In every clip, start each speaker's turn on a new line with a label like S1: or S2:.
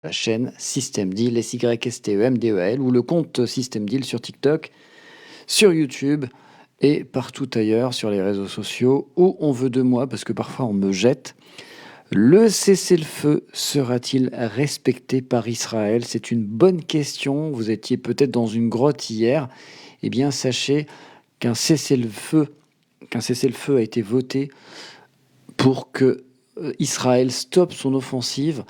S1: la chaîne Systemdeal, SYSTEMDEAL, ou le compte Systemdeal sur TikTok, sur YouTube et partout ailleurs sur les réseaux sociaux où on veut de moi, parce que parfois on me jette. Le cessez-le-feu sera-t-il respecté par Israël? C'est une bonne question. Vous étiez peut-être dans une grotte hier. Eh bien, sachez qu'un cessez-le-feu, a été voté pour que Israël stoppe son offensive.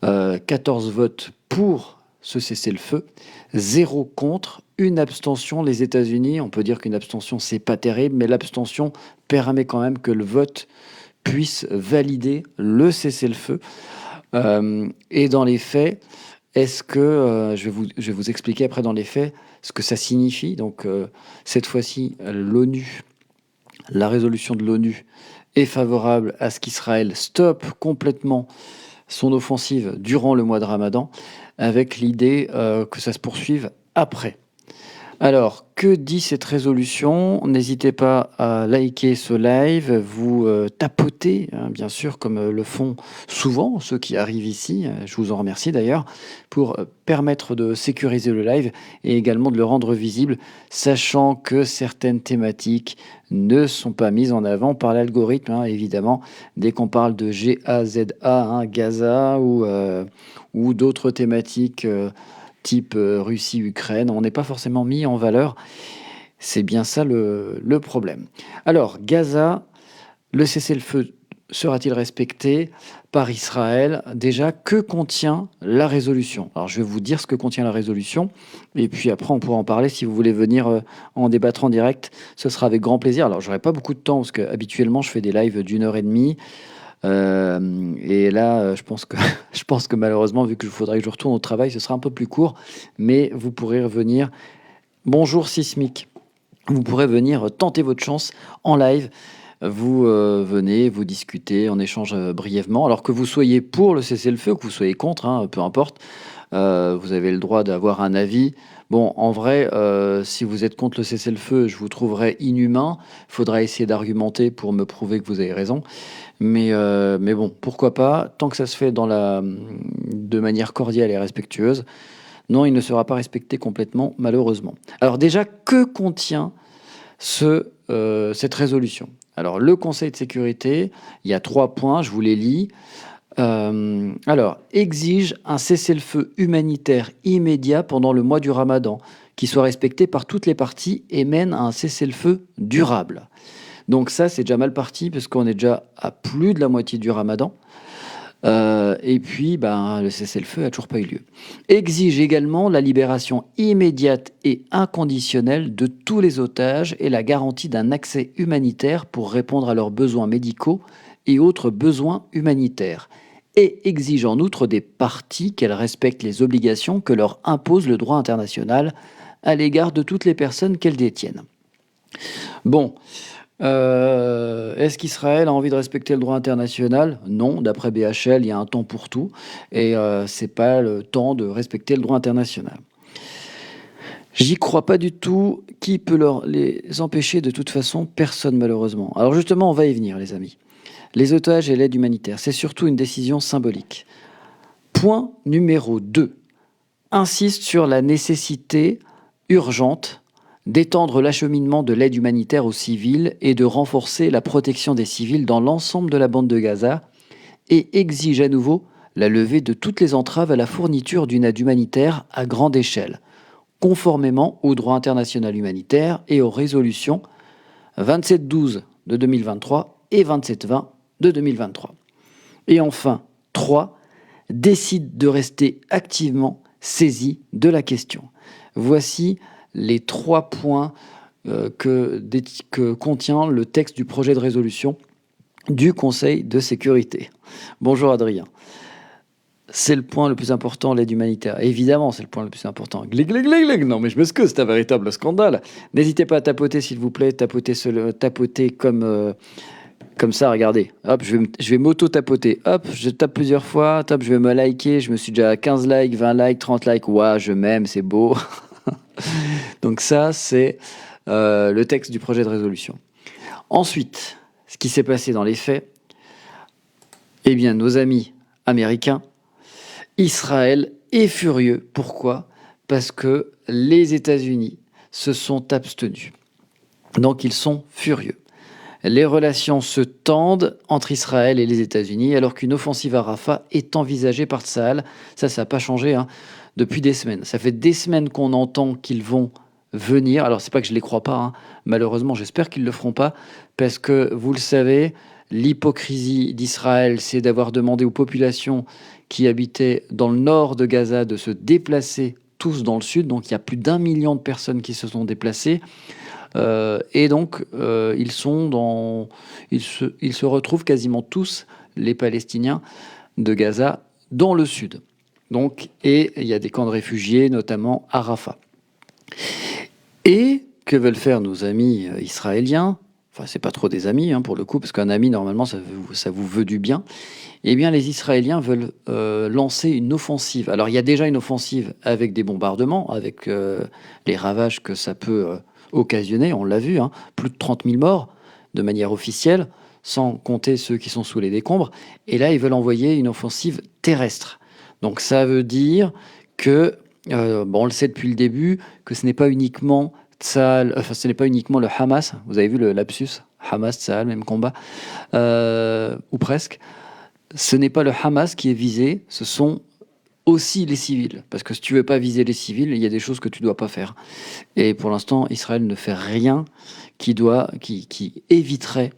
S1: 14 votes pour ce cessez-le-feu, 0 contre, une abstention. Les États-Unis, on peut dire qu'une abstention, c'est pas terrible, mais l'abstention permet quand même que le vote puisse valider le cessez-le-feu. Et dans les faits, est-ce que, je vais vous expliquer après dans les faits ce que ça signifie. Donc cette fois-ci, la résolution de l'ONU est favorable à ce qu'Israël stoppe complètement son offensive durant le mois de Ramadan, avec l'idée que ça se poursuive après. Alors, que dit cette résolution? N'hésitez pas à liker ce live, vous tapotez, hein, bien sûr, comme le font souvent ceux qui arrivent ici, je vous en remercie d'ailleurs, pour permettre de sécuriser le live et également de le rendre visible, sachant que certaines thématiques ne sont pas mises en avant par l'algorithme, hein, évidemment, dès qu'on parle de GAZA, hein, Gaza, ou d'autres thématiques type Russie-Ukraine, on n'est pas forcément mis en valeur. C'est bien ça le problème. Alors, Gaza, le cessez-le-feu sera-t-il respecté par Israël? Déjà, que contient la résolution? Alors, je vais vous dire ce que contient la résolution, et puis après, on pourra en parler. Si vous voulez venir en débattre en direct, ce sera avec grand plaisir. Alors, j'aurai pas beaucoup de temps, parce que habituellement, je fais des lives d'1 heure et demie. Et là, je pense que, je pense que malheureusement, vu qu'il faudrait que je retourne au travail, ce sera un peu plus court, mais vous pourrez revenir. Bonjour Sismic, vous pourrez venir tenter votre chance en live. Vous venez, vous discutez, on échange brièvement. Alors que vous soyez pour le cessez-le-feu, que vous soyez contre, hein, peu importe, vous avez le droit d'avoir un avis. Bon, en vrai, si vous êtes contre le cessez-le-feu, je vous trouverais inhumain. Il faudra essayer d'argumenter pour me prouver que vous avez raison. Mais bon, pourquoi pas, tant que ça se fait de manière cordiale et respectueuse. Non, il ne sera pas respecté complètement, malheureusement. Alors déjà, que contient cette résolution? Alors, le Conseil de sécurité, il y a 3 points, je vous les lis. Alors, exige un cessez-le-feu humanitaire immédiat pendant le mois du Ramadan, qui soit respecté par toutes les parties et mène à un cessez-le-feu durable. Donc ça, c'est déjà mal parti, parce qu'on est déjà à plus de la moitié du Ramadan. Et puis, le cessez-le-feu n'a toujours pas eu lieu. Exige également la libération immédiate et inconditionnelle de tous les otages et la garantie d'un accès humanitaire pour répondre à leurs besoins médicaux et autres besoins humanitaires. Et exige en outre des parties qu'elles respectent les obligations que leur impose le droit international à l'égard de toutes les personnes qu'elles détiennent. Bon. Est-ce qu'Israël a envie de respecter le droit international? Non, d'après BHL, il y a un temps pour tout, et c'est pas le temps de respecter le droit international. J'y crois pas du tout. Qui peut les empêcher? De toute façon, personne, malheureusement. Alors justement, on va y venir, les amis. Les otages et l'aide humanitaire, c'est surtout une décision symbolique. Point numéro 2. Insiste sur la nécessité urgente d'étendre l'acheminement de l'aide humanitaire aux civils et de renforcer la protection des civils dans l'ensemble de la bande de Gaza, et exige à nouveau la levée de toutes les entraves à la fourniture d'une aide humanitaire à grande échelle, conformément au droit international humanitaire et aux résolutions 2712 de 2023 et 2720 de 2023. Et enfin, 3. Décide de rester activement saisi de la question. Voici les 3 points que contient le texte du projet de résolution du Conseil de sécurité. Bonjour Adrien. C'est le point le plus important, l'aide humanitaire. Évidemment, c'est le point le plus important. Glig, glig, glig, glig. Non, mais je m'excuse, c'est un véritable scandale. N'hésitez pas à tapoter, s'il vous plaît. Tapoter comme ça, regardez. Hop, je vais m'auto-tapoter. Hop, je tape plusieurs fois. Hop, je vais me liker. Je me suis déjà à 15 likes, 20 likes, 30 likes. Ouah, je m'aime, c'est beau. Donc ça, c'est le texte du projet de résolution. Ensuite, ce qui s'est passé dans les faits, eh bien, nos amis américains Israël est furieux. Pourquoi? Parce que les États-Unis se sont abstenus. Donc ils sont furieux. Les relations se tendent entre Israël et les États-Unis alors qu'une offensive à Rafah est envisagée par Tsahal. Ça n'a pas changé hein, depuis des semaines. Ça fait des semaines qu'on entend qu'ils vont venir. Alors c'est pas que je les crois pas, hein. Malheureusement j'espère qu'ils le feront pas parce que vous le savez, l'hypocrisie d'Israël c'est d'avoir demandé aux populations qui habitaient dans le nord de Gaza de se déplacer tous dans le sud. Donc il y a plus d'1 million de personnes qui se sont déplacées. Et donc, ils se retrouvent quasiment tous, les Palestiniens de Gaza, dans le sud. Donc, et il y a des camps de réfugiés, notamment à Rafah. Et que veulent faire nos amis israéliens? Enfin, c'est pas trop des amis hein, pour le coup, parce qu'un ami, normalement, ça vous veut du bien. Eh bien, les Israéliens veulent lancer une offensive. Alors, il y a déjà une offensive avec des bombardements, avec les ravages que ça peut occasionner. On l'a vu, hein, plus de 30 000 morts de manière officielle, sans compter ceux qui sont sous les décombres. Et là, ils veulent envoyer une offensive terrestre. Donc, ça veut dire que, bon, on le sait depuis le début, que ce n'est pas uniquement Tsahal, enfin, ce n'est pas uniquement le Hamas. Vous avez vu le lapsus? Hamas, Tsahal, même combat, ou presque. Ce n'est pas le Hamas qui est visé, ce sont aussi les civils. Parce que si tu veux pas viser les civils, il y a des choses que tu dois pas faire. Et pour l'instant, Israël ne fait rien qui éviterait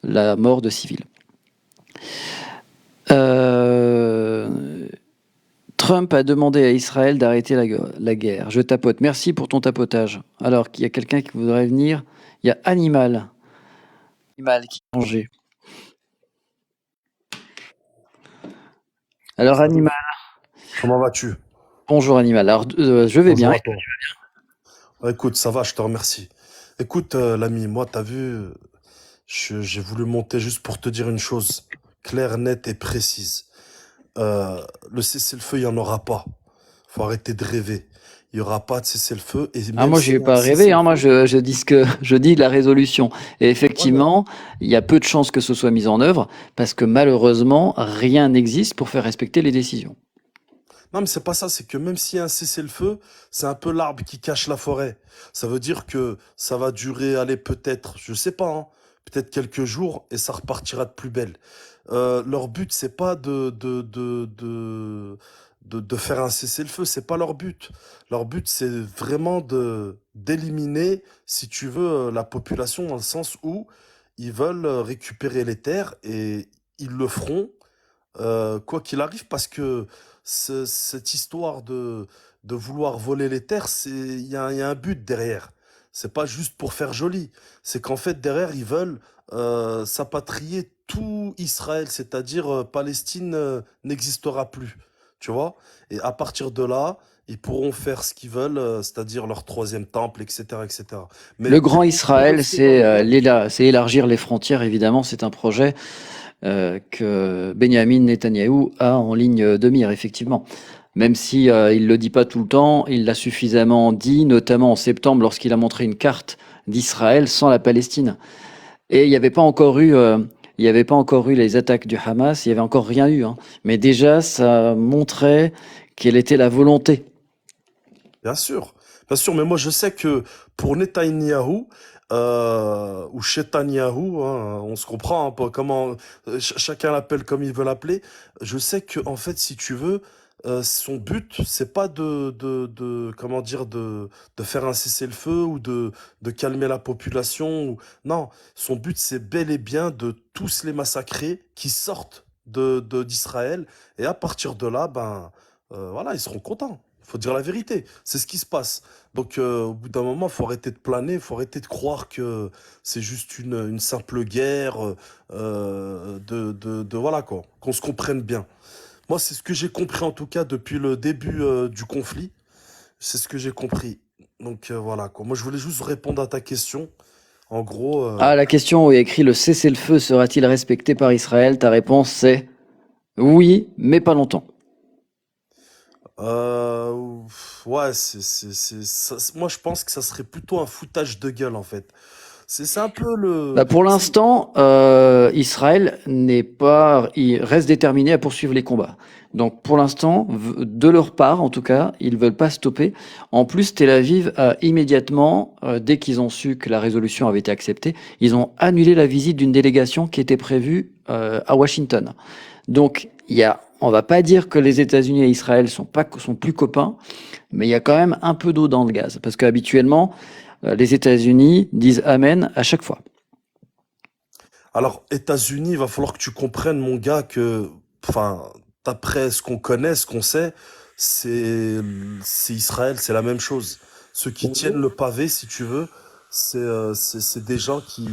S1: la mort de civils. Trump a demandé à Israël d'arrêter la guerre. Je tapote. Merci pour ton tapotage. Alors, il y a quelqu'un qui voudrait venir. Il y a Animal. Animal qui a changé. Alors,
S2: Salut,
S1: Animal.
S2: comment vas-tu?
S1: Bonjour, Animal. Alors, je vais bien.
S2: Bonjour à toi. Écoute, ça va, je te remercie. Écoute, l'ami, moi, t'as vu, j'ai voulu monter juste pour te dire une chose claire, nette et précise. Le cessez-le-feu, il n'y en aura pas. Faut arrêter de rêver. Il n'y aura pas de cessez-le-feu. Et
S1: Ah,
S2: même
S1: moi, je
S2: s'il
S1: vais
S2: y a un
S1: pas rêver, hein. Moi,
S2: cessez-le-feu,
S1: je dis ce que je dis la résolution. Et
S2: ouais, mais
S1: effectivement, il y a peu de chances que ce soit mis en œuvre parce que malheureusement, rien n'existe pour faire respecter les décisions.
S2: non, mais c'est pas ça, c'est que même s'il y a un cessez-le-feu, c'est un peu l'arbre qui cache la forêt. Ça veut dire que ça va durer, allez, peut-être, je sais pas, hein, peut-être quelques jours et ça repartira de plus belle. Leur but, c'est pas de faire un cessez-le-feu, c'est pas leur but. Leur but, c'est vraiment d'éliminer, si tu veux, la population dans le sens où ils veulent récupérer les terres et ils le feront quoi qu'il arrive, parce que cette histoire de vouloir voler les terres, il y a un but derrière. C'est pas juste pour faire joli. C'est qu'en fait, derrière, ils veulent s'apatrier tout Israël, c'est-à-dire Palestine n'existera plus. Tu vois? Et à partir de là, ils pourront faire ce qu'ils veulent, c'est-à-dire leur troisième temple, etc., etc. Mais
S1: Le Grand
S2: pour
S1: Israël,
S2: rester dans le thème,
S1: c'est élargir les frontières, évidemment. C'est un projet que Benjamin Netanyahou a en ligne de mire, effectivement. Même si il le dit pas tout le temps, il l'a suffisamment dit, notamment en septembre lorsqu'il a montré une carte d'Israël sans la Palestine. Et il n'y avait pas encore eu les attaques du Hamas, il n'y avait encore rien eu, hein. Mais déjà, ça montrait quelle était la volonté.
S2: bien sûr, mais moi je sais que pour Netanyahou, ou Chetanyahou, hein, on se comprend, hein, comment chacun l'appelle comme il veut l'appeler. Je sais que en fait, si tu veux, son but, c'est pas comment dire, de faire un cessez-le-feu ou de calmer la population. Non, son but, c'est bel et bien de tous les massacrer qui sortent d'Israël. Et à partir de là, ben, voilà, ils seront contents. Faut dire la vérité. C'est ce qui se passe. Donc, au bout d'un moment, faut arrêter de planer, faut arrêter de croire que c'est juste une simple guerre, voilà quoi, qu'on se comprenne bien. Moi, c'est ce que j'ai compris en tout cas depuis le début du conflit. C'est ce que j'ai compris. Donc voilà quoi. Moi, je voulais juste répondre à ta question. En gros,
S1: Ah, la question où il y a écrit le cessez-le-feu sera-t-il respecté par Israël? Ta réponse c'est oui, mais pas longtemps.
S2: ouais, moi je pense que ça serait plutôt un foutage de gueule en fait. C'est un peu le...
S1: Bah, pour l'instant, Israël il reste déterminé à poursuivre les combats. Donc pour l'instant, de leur part en tout cas, ils veulent pas stopper. En plus, Tel Aviv a immédiatement, dès qu'ils ont su que la résolution avait été acceptée, ils ont annulé la visite d'une délégation qui était prévue à Washington. Donc on va pas dire que les États-Unis et Israël sont plus copains, mais il y a quand même un peu d'eau dans le gaz, parce qu'habituellement, les États-Unis disent Amen à chaque fois.
S2: Alors, États-Unis, il va falloir que tu comprennes, mon gars, que, enfin, d'après ce qu'on connaît, ce qu'on sait, c'est, c'est Israël, c'est la même chose. Ceux qui tiennent le pavé, si tu veux, c'est des gens qui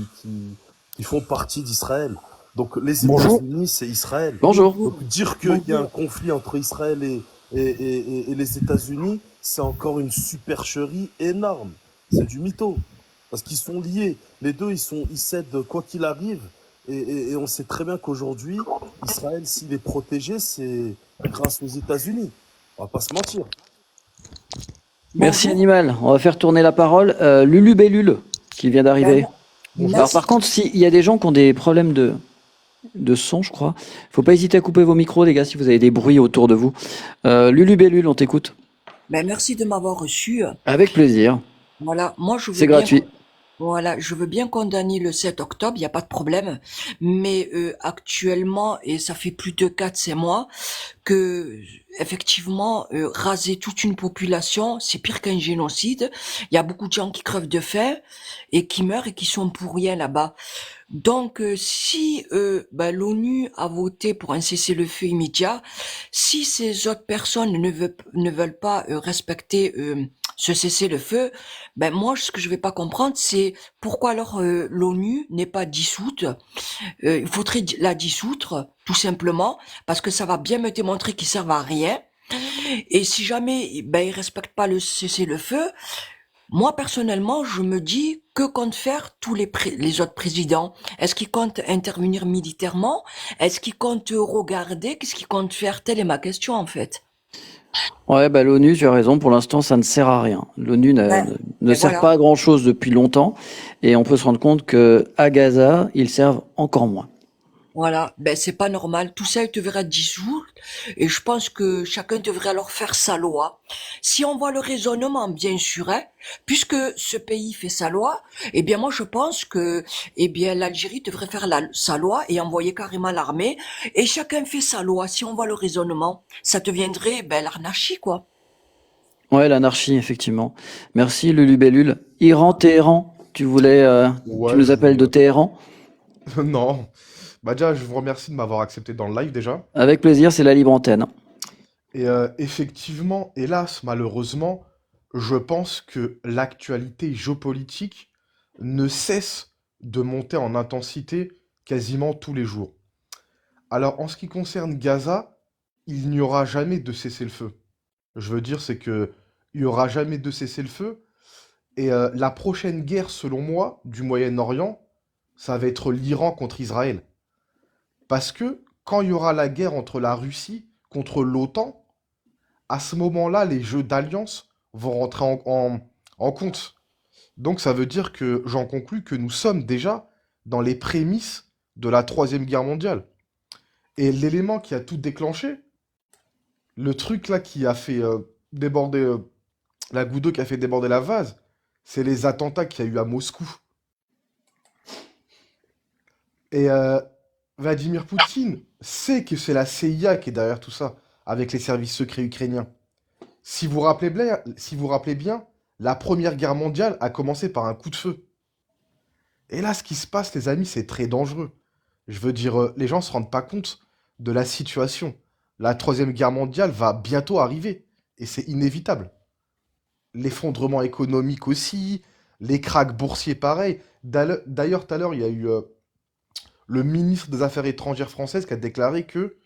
S2: font partie d'Israël. Donc, les
S3: Bonjour.
S2: États-Unis, c'est Israël.
S1: Bonjour.
S2: Donc, dire qu'il y a un conflit entre Israël et les États-Unis, c'est encore une supercherie énorme. C'est du mytho. Parce qu'ils sont liés. Les deux, ils cèdent quoi qu'il arrive. Et on sait très bien qu'aujourd'hui, Israël, s'il est protégé, c'est grâce aux États-Unis. On va pas se mentir.
S1: Merci
S3: Bonjour.
S1: Animal. On va faire tourner la parole. Lulu Bellule, qui vient d'arriver.
S3: Ben,
S1: Alors
S3: merci.
S1: par contre, s'il y a des gens qui ont des problèmes de son, je crois, faut pas hésiter à couper vos micros, les gars, si vous avez des bruits autour de vous. Lulu Bellule, on t'écoute.
S3: Ben, merci de m'avoir reçu.
S1: Avec plaisir.
S3: Voilà, moi je veux
S1: C'est
S3: bien,
S1: gratuit.
S3: voilà, je veux bien condamner le 7 octobre, il n'y a pas de problème. Mais actuellement, et ça fait plus de 4, 5 mois, que effectivement, raser toute une population, c'est pire qu'un génocide. Il y a beaucoup de gens qui crevent de faim et qui meurent et qui sont pour rien là-bas. Donc, si ben, l'ONU a voté pour un cessez-le-feu immédiat, si ces autres personnes ne veulent pas respecter ce cessez-le-feu, ben moi, ce que je vais pas comprendre, c'est pourquoi alors l'ONU n'est pas dissoute. Il faudrait la dissoudre, tout simplement, parce que ça va bien me démontrer qu'ils servent à rien. Et si jamais ben ils respectent pas le cessez-le-feu, moi, personnellement, je me dis, que comptent faire tous les autres présidents? Est-ce qu'ils comptent intervenir militairement? Est-ce qu'ils comptent regarder? Qu'est-ce qu'ils comptent faire? Telle est ma question, en fait.
S1: Ouais, bah l'ONU, tu as raison, pour l'instant, ça ne sert à rien. L'ONU
S3: Ben,
S1: ne
S3: ben
S1: sert
S3: voilà.
S1: pas à grand-chose depuis longtemps, et on peut se rendre compte que à Gaza, ils servent encore moins.
S3: Voilà, ben c'est pas normal. Tout ça, il devrait dissoudre. Et je pense que chacun devrait alors faire sa loi. Si on voit le raisonnement, bien sûr, hein, puisque ce pays fait sa loi, eh bien moi je pense que, eh bien l'Algérie devrait faire sa loi et envoyer carrément l'armée. Et chacun fait sa loi. Si on voit le raisonnement, ça deviendrait ben l'anarchie, quoi.
S1: Ouais, l'anarchie, effectivement. Merci, Lulu Bellule. Iran, Téhéran, tu
S4: Ouais,
S1: nous
S4: je
S1: appelles de
S4: vous...
S1: Téhéran?
S4: Non. Bah déjà, je vous remercie de m'avoir accepté dans le live déjà.
S1: Avec plaisir, c'est la libre antenne.
S4: Et effectivement, hélas, malheureusement, je pense que l'actualité géopolitique ne cesse de monter en intensité quasiment tous les jours. Alors, en ce qui concerne Gaza, il n'y aura jamais de cessez-le-feu. Je veux dire, c'est que il n'y aura jamais de cessez-le-feu. Et la prochaine guerre, selon moi, du Moyen-Orient, ça va être l'Iran contre Israël. Parce que quand il y aura la guerre entre la Russie contre l'OTAN, à ce moment-là, les jeux d'alliance vont rentrer en compte. Donc ça veut dire que j'en conclus que nous sommes déjà dans les prémices de la Troisième Guerre mondiale. Et l'élément qui a tout déclenché, le truc là qui a fait déborder la goutte d'eau qui a fait déborder la vase, c'est les attentats qu'il y a eu à Moscou. Et Vladimir Poutine sait que c'est la CIA qui est derrière tout ça, avec les services secrets ukrainiens. Si vous rappelez bien, la Première Guerre mondiale a commencé par un coup de feu. Et là, ce qui se passe, les amis, c'est très dangereux. Je veux dire, les gens ne se rendent pas compte de la situation. La Troisième Guerre mondiale va bientôt arriver, et c'est inévitable. L'effondrement économique aussi, les krachs boursiers pareil. D'ailleurs, tout à l'heure, il y a eu le ministre des Affaires étrangères française qui a déclaré que,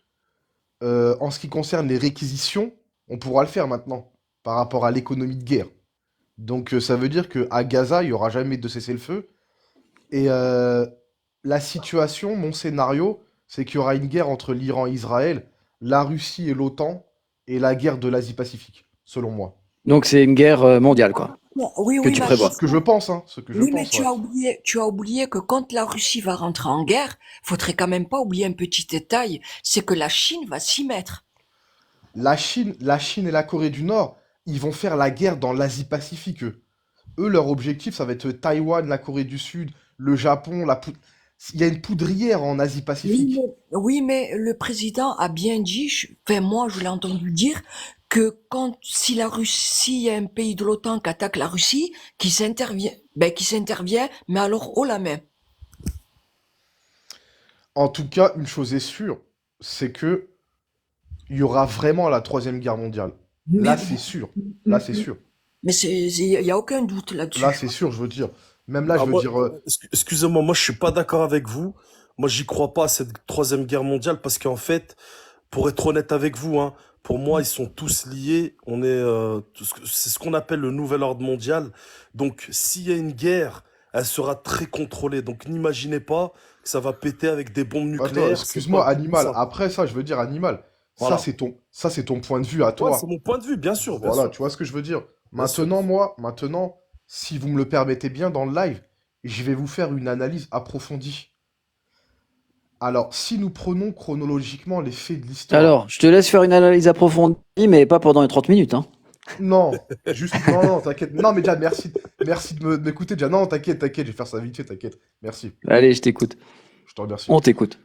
S4: en ce qui concerne les réquisitions, on pourra le faire maintenant, par rapport à l'économie de guerre. Donc ça veut dire qu'à Gaza, il n'y aura jamais de cessez-le-feu. Et la situation, mon scénario, c'est qu'il y aura une guerre entre l'Iran et Israël, la Russie et l'OTAN, et la guerre de l'Asie-Pacifique, selon moi.
S1: Donc c'est une guerre mondiale, quoi.
S3: Bon, oui,
S1: que
S3: oui,
S1: tu
S3: mais
S4: Ce
S1: prévois.
S4: que je pense, hein. Ce que je
S3: oui, mais
S4: pense, ouais.
S3: tu as oublié que quand la Russie va rentrer en guerre, faudrait quand même pas oublier un petit détail, c'est que la Chine va s'y mettre.
S4: La Chine et la Corée du Nord, ils vont faire la guerre dans l'Asie-Pacifique, eux. Eux, leur objectif, ça va être Taïwan, la Corée du Sud, le Japon, il y a une poudrière en Asie-Pacifique.
S3: Oui, mais le président a bien dit, enfin moi je l'ai entendu dire, que quand si la Russie, il y a un pays de l'OTAN qui attaque la Russie, qui s'intervient, mais alors haut la main.
S4: En tout cas, une chose est sûre, c'est que il y aura vraiment la Troisième Guerre mondiale.
S3: Mais,
S4: Là, c'est sûr. Là, c'est sûr.
S3: il y a aucun doute
S4: Là,
S3: là-dessus.
S4: c'est sûr, je veux dire. Même là,
S2: Ah,
S4: je veux
S2: moi,
S4: dire,
S2: excusez-moi, moi je suis pas d'accord avec vous. Moi j'y crois pas à cette troisième guerre mondiale parce qu'en fait, pour être honnête avec vous, hein, pour moi ils sont tous liés. C'est ce qu'on appelle le nouvel ordre mondial. Donc s'il y a une guerre, elle sera très contrôlée. Donc n'imaginez pas que ça va péter avec des bombes
S4: attends,
S2: nucléaires. C'est pas
S4: excuse-moi,
S2: du tout
S4: animal.
S2: ça.
S4: Après ça, je veux dire animal.
S2: Voilà.
S4: Ça, c'est ton point de vue à
S2: Ouais, c'est
S4: toi.
S2: mon point de vue, bien sûr, bien
S4: Voilà,
S2: sûr,
S4: tu vois ce que je veux dire.
S2: bien sûr.
S4: Maintenant, si vous me le permettez bien dans le live, je vais vous faire une analyse approfondie. Alors, si nous prenons chronologiquement les faits de l'histoire,
S1: Alors, je te laisse faire une analyse approfondie, mais pas pendant les 30 minutes, hein.
S4: non, juste, non, non, t'inquiète. Non, mais déjà, merci de m'écouter. Déjà, non, t'inquiète, je vais faire ça vite fait, t'inquiète. Merci,
S1: Allez, je t'écoute.
S4: je te remercie.
S1: On t'écoute.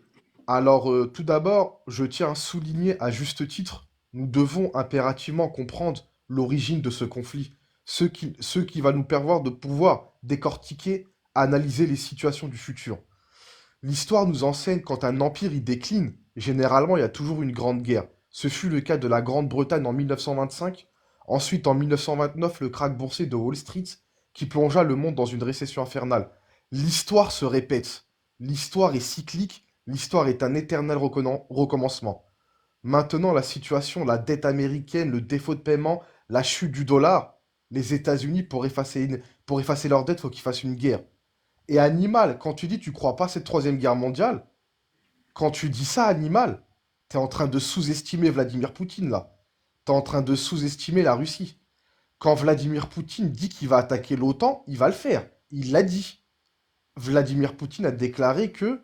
S4: Alors, tout d'abord, je tiens à souligner à juste titre, nous devons impérativement comprendre l'origine de ce conflit, ce qui va nous permettre de pouvoir décortiquer, analyser les situations du futur. L'histoire nous enseigne quand un empire y décline, généralement il y a toujours une grande guerre. Ce fut le cas de la Grande-Bretagne en 1925, ensuite en 1929 le krach boursier de Wall Street qui plongea le monde dans une récession infernale. L'histoire se répète, l'histoire est cyclique, l'histoire est un éternel recommencement. Maintenant la situation, la dette américaine, le défaut de paiement, la chute du dollar, les États-Unis pour effacer leur dette, faut qu'ils fassent une guerre. Et Animal, quand tu dis tu crois pas à cette troisième guerre mondiale, quand tu dis ça, Animal, t'es en train de sous-estimer Vladimir Poutine, là. T'es en train de sous-estimer la Russie. Quand Vladimir Poutine dit qu'il va attaquer l'OTAN, il va le faire. Il l'a dit. Vladimir Poutine a déclaré que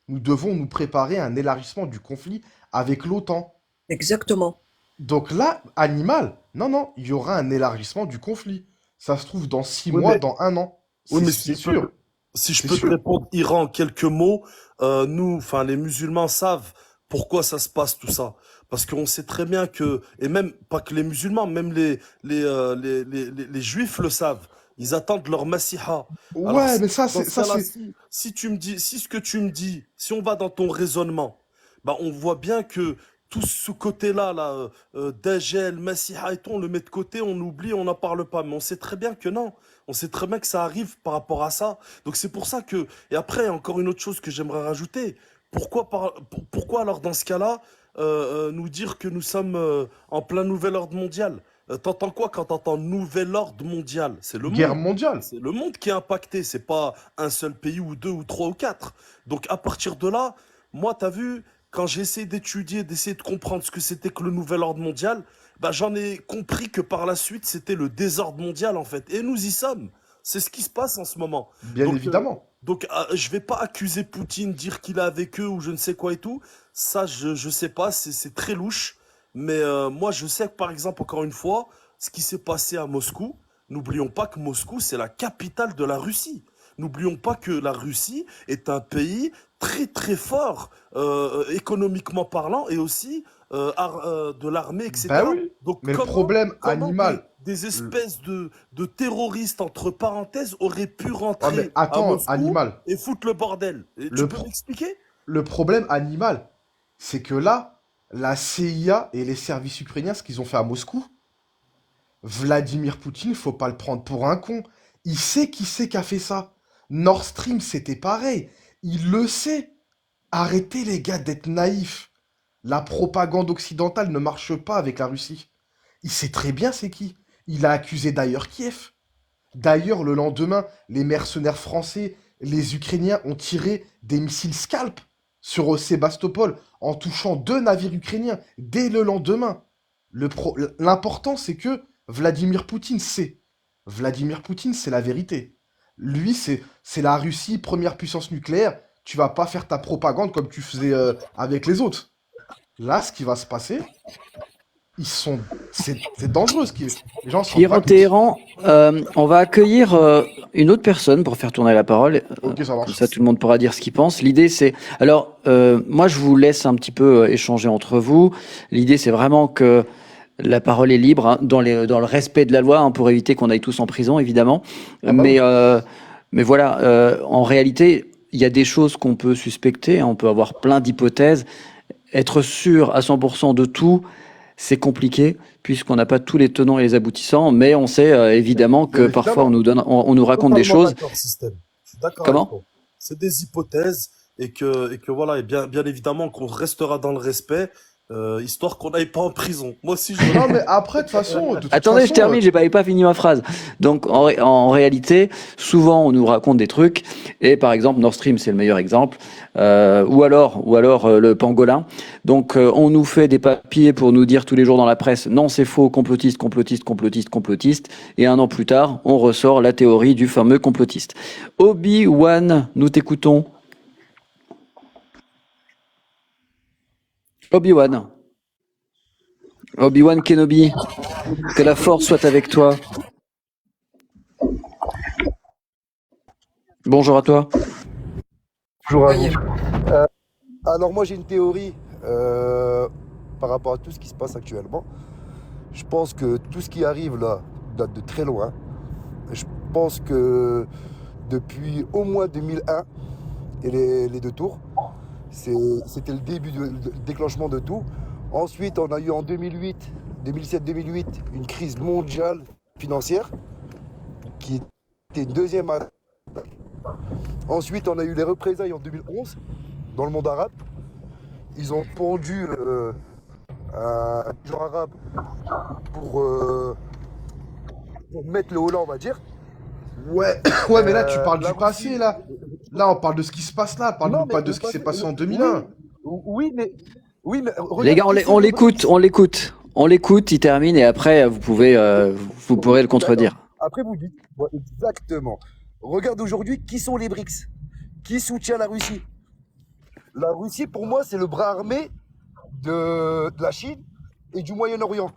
S4: nous devons nous préparer à un élargissement du conflit avec l'OTAN.
S3: Exactement.
S4: Donc là, Animal, non, non, il y aura un élargissement du conflit. Ça se trouve dans 6
S2: Oui,
S4: mois,
S2: mais,
S4: dans 1 an.
S2: oui, mais
S4: C'est sûr,
S2: si je
S4: c'est
S2: peux te
S4: sûr.
S2: répondre, Iran, en quelques mots, nous, enfin, les musulmans savent pourquoi ça se passe tout ça. Parce qu'on sait très bien que, et même pas que les musulmans, même les juifs le savent. Ils attendent leur messiha. Alors,
S4: Ouais, mais ça,
S2: dans
S4: c'est,
S2: ce
S4: ça,
S2: cas-là,
S4: c'est,
S2: si tu me dis, si ce que tu me dis, si on va dans ton raisonnement, bah, on voit bien que tout ce côté-là, là, Dajjal, Messiha et tout, on le met de côté, on oublie, on n'en parle pas. Mais on sait très bien que non. On sait très bien que ça arrive par rapport à ça. Donc c'est pour ça que... Et après, encore une autre chose que j'aimerais rajouter. Pourquoi alors dans ce cas-là, nous dire que nous sommes en plein nouvel ordre mondial? T'entends quoi quand t'entends nouvel ordre mondial? C'est le
S4: guerre
S2: monde.
S4: mondiale.
S2: C'est le monde qui est impacté. C'est pas un seul pays ou deux ou trois ou quatre. Donc à partir de là, moi, t'as vu, quand j'ai essayé d'étudier, d'essayer de comprendre ce que c'était que le nouvel ordre mondial, bah, j'en ai compris que par la suite, c'était le désordre mondial, en fait. Et nous y sommes. C'est ce qui se passe en ce moment.
S4: Bien
S2: Donc,
S4: évidemment.
S2: je vais pas accuser Poutine, dire qu'il est avec eux ou je ne sais quoi et tout. Ça, je sais pas, c'est très louche. Mais moi, je sais que, par exemple, encore une fois, ce qui s'est passé à Moscou, n'oublions pas que Moscou, c'est la capitale de la Russie. N'oublions pas que la Russie est un pays très très fort économiquement parlant et aussi de l'armée,
S4: Bah
S2: etc.
S4: oui.
S2: Donc
S4: Mais le problème
S2: comment
S4: animal.
S2: des
S4: le-
S2: espèces de terroristes, entre parenthèses, auraient pu
S4: Oh, mais
S2: rentrer à
S4: attends,
S2: Moscou
S4: animal.
S2: et foutre le bordel? Et tu
S4: Le,
S2: peux
S4: pro-
S2: m'expliquer?
S4: le problème animal, c'est que là, la CIA et les services ukrainiens, ce qu'ils ont fait à Moscou, Vladimir Poutine, faut pas le prendre pour un con. Il sait qui c'est qui a fait ça. Nord Stream, c'était pareil. Il le sait. Arrêtez les gars d'être naïfs. La propagande occidentale ne marche pas avec la Russie. Il sait très bien c'est qui. Il a accusé d'ailleurs Kiev. D'ailleurs, le lendemain, les mercenaires français, les Ukrainiens ont tiré des missiles Scalp sur Sébastopol en touchant 2 navires ukrainiens dès le lendemain. L'important, c'est que Vladimir Poutine sait. Vladimir Poutine, c'est la vérité. Lui, c'est la Russie, première puissance nucléaire. Tu vas pas faire ta propagande comme tu faisais avec les autres. Là, ce qui va se passer, c'est dangereux. Les gens se rendent pas
S1: Iran
S4: compte.
S1: Téhéran, on va accueillir une autre personne pour faire tourner la parole.
S4: Ok, ça
S1: Comme
S4: marche.
S1: ça, tout le monde pourra dire ce qu'il pense. L'idée, c'est... Alors, moi, je vous laisse un petit peu échanger entre vous. L'idée, c'est vraiment que la parole est libre, hein, dans le respect de la loi, hein, pour éviter qu'on aille tous en prison, évidemment.
S4: Ah bah oui.
S1: Mais voilà, en réalité, il y a des choses qu'on peut suspecter, hein, on peut avoir plein d'hypothèses. Être sûr à 100% de tout, c'est compliqué, puisqu'on n'a pas tous les tenants et les aboutissants, mais on sait évidemment que
S2: Bien
S1: parfois on
S2: évidemment.
S1: on nous raconte des
S2: Totalement
S1: choses.
S2: d'accord, système. Je suis d'accord avec
S1: Comment?
S2: toi. C'est des hypothèses et que voilà, et bien évidemment qu'on restera dans le respect, histoire qu'on n'aille pas en prison. Moi aussi, je
S4: Non,
S2: veux.
S4: mais après, de toute
S1: Attendez, je
S4: façon,
S1: termine, j'ai pas fini ma phrase. Donc, en réalité, souvent, on nous raconte des trucs, et par exemple, Nord Stream, c'est le meilleur exemple, ou alors le pangolin. Donc, on nous fait des papiers pour nous dire tous les jours dans la presse, non, c'est faux, complotiste, complotiste, complotiste, complotiste, et un an plus tard, on ressort la théorie du fameux complotiste. Obi-Wan, nous t'écoutons. Obi-Wan. Obi-Wan Kenobi, que la force soit avec toi. Bonjour à toi.
S5: Bonjour à
S3: Voyez.
S5: vous. Alors moi j'ai une théorie par rapport à tout ce qui se passe actuellement. Je pense que tout ce qui arrive là date de très loin. Je pense que depuis au moins 2001 et les deux tours, c'était le début du déclenchement de tout. Ensuite on a eu en 2007-2008 une crise mondiale financière qui était une deuxième année. Ensuite on a eu les représailles en 2011 dans le monde arabe. Ils ont pendu un genre arabe pour, pour mettre le holà, on va dire.
S4: ouais, ouais, mais là, tu parles
S5: La
S4: du passé,
S5: Russie.
S4: là. Là, on parle de ce qui se passe là.
S5: Non,
S4: Parle-nous
S5: mais
S4: pas de
S5: le
S4: ce qui s'est
S5: passé.
S4: passé en
S5: Oui,
S4: 2001.
S5: oui, mais
S1: Les
S5: regarde
S1: gars,
S5: qui sont
S1: on
S5: les
S1: l'écoute,
S5: BRICS.
S1: on l'écoute. On l'écoute, il termine et après, vous pourrez le
S5: D'accord.
S1: contredire.
S5: Après, vous dites. Ouais, exactement. Regarde aujourd'hui qui sont les BRICS. Qui soutient la Russie? La Russie, pour moi, c'est le bras armé de la Chine et du Moyen-Orient.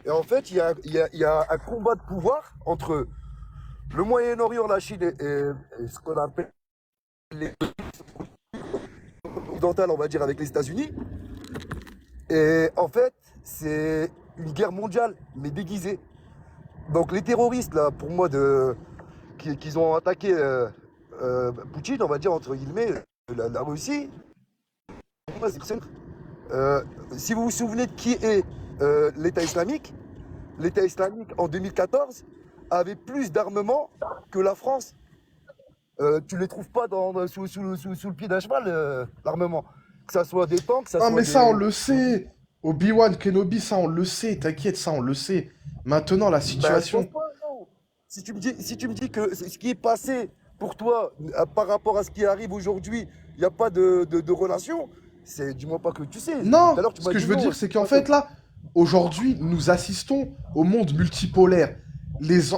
S5: Et en fait, il y a un combat de pouvoir entre le Moyen-Orient, la Chine et ce qu'on appelle les occidentales, on va dire, avec les États-Unis. Et en fait, c'est une guerre mondiale, mais déguisée. Donc les terroristes, là, pour moi, qu'ils ont attaqué Poutine, on va dire, entre guillemets, la Russie, pour moi, c'est si vous vous souvenez de qui est l'État islamique en 2014 avait plus d'armement que la France. Tu ne les trouves pas sous le pied d'un cheval, l'armement. Que ça soit des tanks, que ça
S4: Non,
S5: soit
S4: mais ça, on
S5: des...
S4: le sait. Obi-Wan Kenobi, ça, on le sait. T'inquiète, ça, on le sait. Maintenant, la
S5: Ben, je pense
S4: situation.
S5: pas, non. Si tu me dis que ce qui est passé pour toi par rapport à ce qui arrive aujourd'hui, il n'y a pas de relation, dis-moi pas que tu sais. Tout
S4: Non,
S5: à l'heure, tu
S4: ce
S5: m'as
S4: que
S5: dit
S4: je veux
S5: non,
S4: dire,
S5: je
S4: c'est
S5: sais
S4: qu'en
S5: pas que...
S4: fait, là, aujourd'hui, nous assistons au monde multipolaire.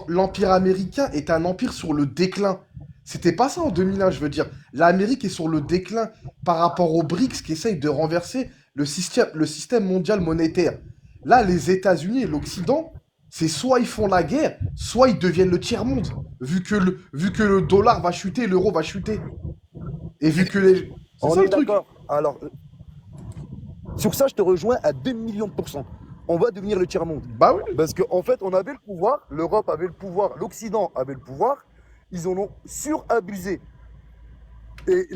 S4: L'Empire américain est un empire sur le déclin. C'était pas ça en 2001, je veux dire. L'Amérique est sur le déclin par rapport aux BRICS qui essayent de renverser le système mondial monétaire. Là, les États-Unis et l'Occident, c'est soit ils font la guerre, soit ils deviennent le tiers-monde. Vu que le dollar va chuter, l'euro va chuter. Et vu que les... C'est
S5: On
S4: ça
S5: est
S4: le truc.
S5: d'accord. Alors, sur ça, je te rejoins à 2 millions de pourcents. On va devenir le tiers-monde.
S4: Bah oui.
S5: Parce qu'en fait, on avait le pouvoir, l'Europe avait le pouvoir, l'Occident avait le pouvoir, ils en ont surabusé. Et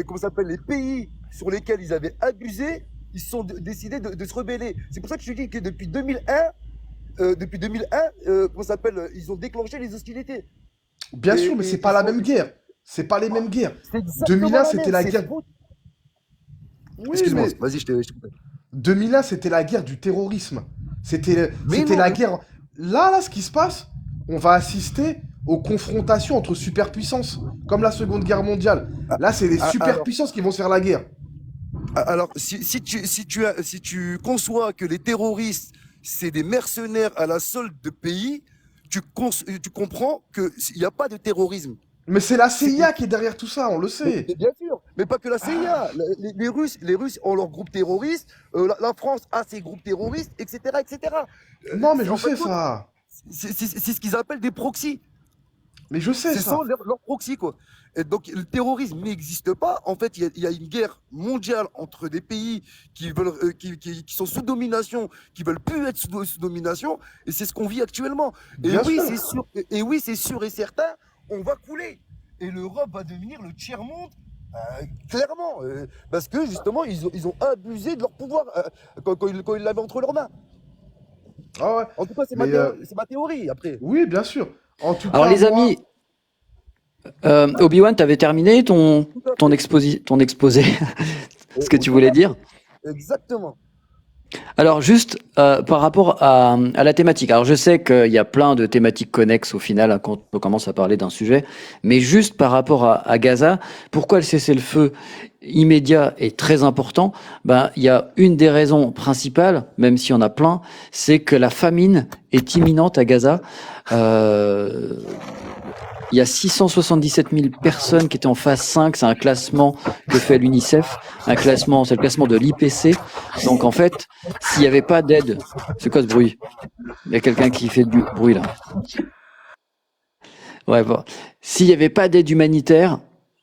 S5: comment ça s'appelle, les pays sur lesquels ils avaient abusé, ils se sont décidés de se rebeller. C'est pour ça que je te dis que depuis 2001, comment ça s'appelle, ils ont déclenché les hostilités.
S4: Bien sûr, mais c'est pas
S5: Ils
S4: la
S5: sont...
S4: même guerre. C'est pas les mêmes guerres.
S5: C'est exactement
S4: 2001,
S5: la
S4: c'était
S5: même,
S4: la
S5: c'est
S4: guerre.
S5: faux.
S4: Oui,
S5: Excuse-moi,
S4: mais
S5: vas-y, je te coupe.
S4: 2001, c'était la guerre du terrorisme.
S5: Mais
S4: C'était
S5: non,
S4: la
S5: mais...
S4: guerre. Là, ce qui se passe, on va assister aux confrontations entre superpuissances, comme la Seconde Guerre mondiale. Là, c'est les
S5: Alors,
S4: superpuissances qui vont se faire la guerre.
S5: alors si tu conçois que les terroristes, c'est des mercenaires à la solde de pays, tu comprends qu'il n'y a pas de terrorisme.
S4: Mais c'est la CIA qui est derrière tout ça, on le sait.
S5: Mais bien sûr, mais pas que la CIA. Les Russes ont leurs groupes terroristes, la France a ses groupes terroristes, etc., etc.
S4: Non, mais je
S5: En fait,
S4: sais ça.
S5: c'est ce qu'ils appellent des proxys.
S4: Mais je sais
S5: Ce
S4: ça.
S5: sont leurs proxys, quoi. Et donc, le terrorisme n'existe pas. En fait, il y a une guerre mondiale entre des pays qui veulent, qui sont sous domination, qui veulent plus être sous domination, et c'est ce qu'on vit actuellement. Et
S4: Bien
S5: oui,
S4: sûr.
S5: c'est sûr. Et oui, c'est sûr et certain, on va couler. Et l'Europe va devenir le tiers-monde, clairement, parce que justement, ils ont abusé de leur pouvoir quand ils l'avaient entre leurs mains.
S4: Ah ouais.
S5: En tout cas, c'est
S4: Mais
S5: ma théorie. Après,
S4: oui, bien sûr. En tout
S1: Alors
S4: cas,
S1: les
S4: moi,
S1: amis, Obi-Wan, t'avais terminé ton,
S5: tout à
S1: ton,
S5: fait.
S1: ton exposé, ce que tu voulais dire?
S5: Exactement.
S1: Alors juste par rapport à la thématique. Alors je sais qu'il y a plein de thématiques connexes au final hein, quand on commence à parler d'un sujet, mais juste par rapport à Gaza, pourquoi le cessez-le-feu immédiat est très important? Ben il y a une des raisons principales, même s'il y en a plein, c'est que la famine est imminente à Gaza. Euh, Il y a 677 000 personnes qui étaient en phase 5. C'est un classement que fait l'UNICEF. C'est le classement de l'IPC. Donc, en fait, s'il n'y avait pas d'aide, c'est quoi ce bruit? Il y a quelqu'un qui fait du bruit, là. Ouais, bon. S'il n'y avait pas d'aide humanitaire,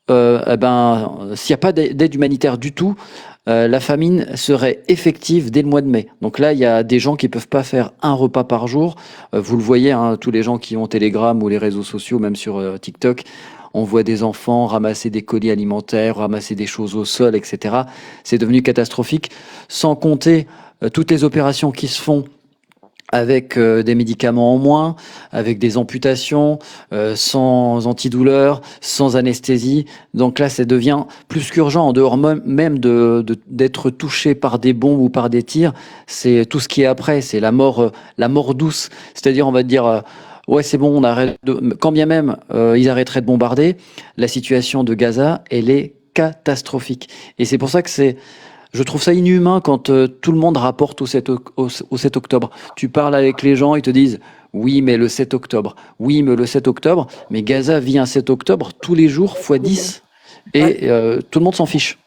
S1: s'il n'y a pas d'aide humanitaire du tout, la famine serait effective dès le mois de mai. Donc là, il y a des gens qui peuvent pas faire un repas par jour. Vous le voyez, hein, tous les gens qui ont Telegram ou les réseaux sociaux, même sur TikTok, on voit des enfants ramasser des colis alimentaires, ramasser des choses au sol, etc. C'est devenu catastrophique. Sans compter toutes les opérations qui se font avec des médicaments en moins, avec des amputations, sans antidouleur, sans anesthésie. Donc là, ça devient plus qu'urgent, en dehors même d'être touché par des bombes ou par des tirs. C'est tout ce qui est après, c'est la mort douce. C'est-à-dire, on va dire, ouais, c'est bon, on arrête quand bien même ils arrêteraient de bombarder, la situation de Gaza, elle est catastrophique. Et c'est pour ça que je trouve ça inhumain quand tout le monde rapporte au 7 octobre. Tu parles avec les gens, ils te disent oui, mais le 7 octobre. Oui, mais le 7 octobre. Mais Gaza vit un 7 octobre tous les jours fois 10 et tout le monde s'en fiche.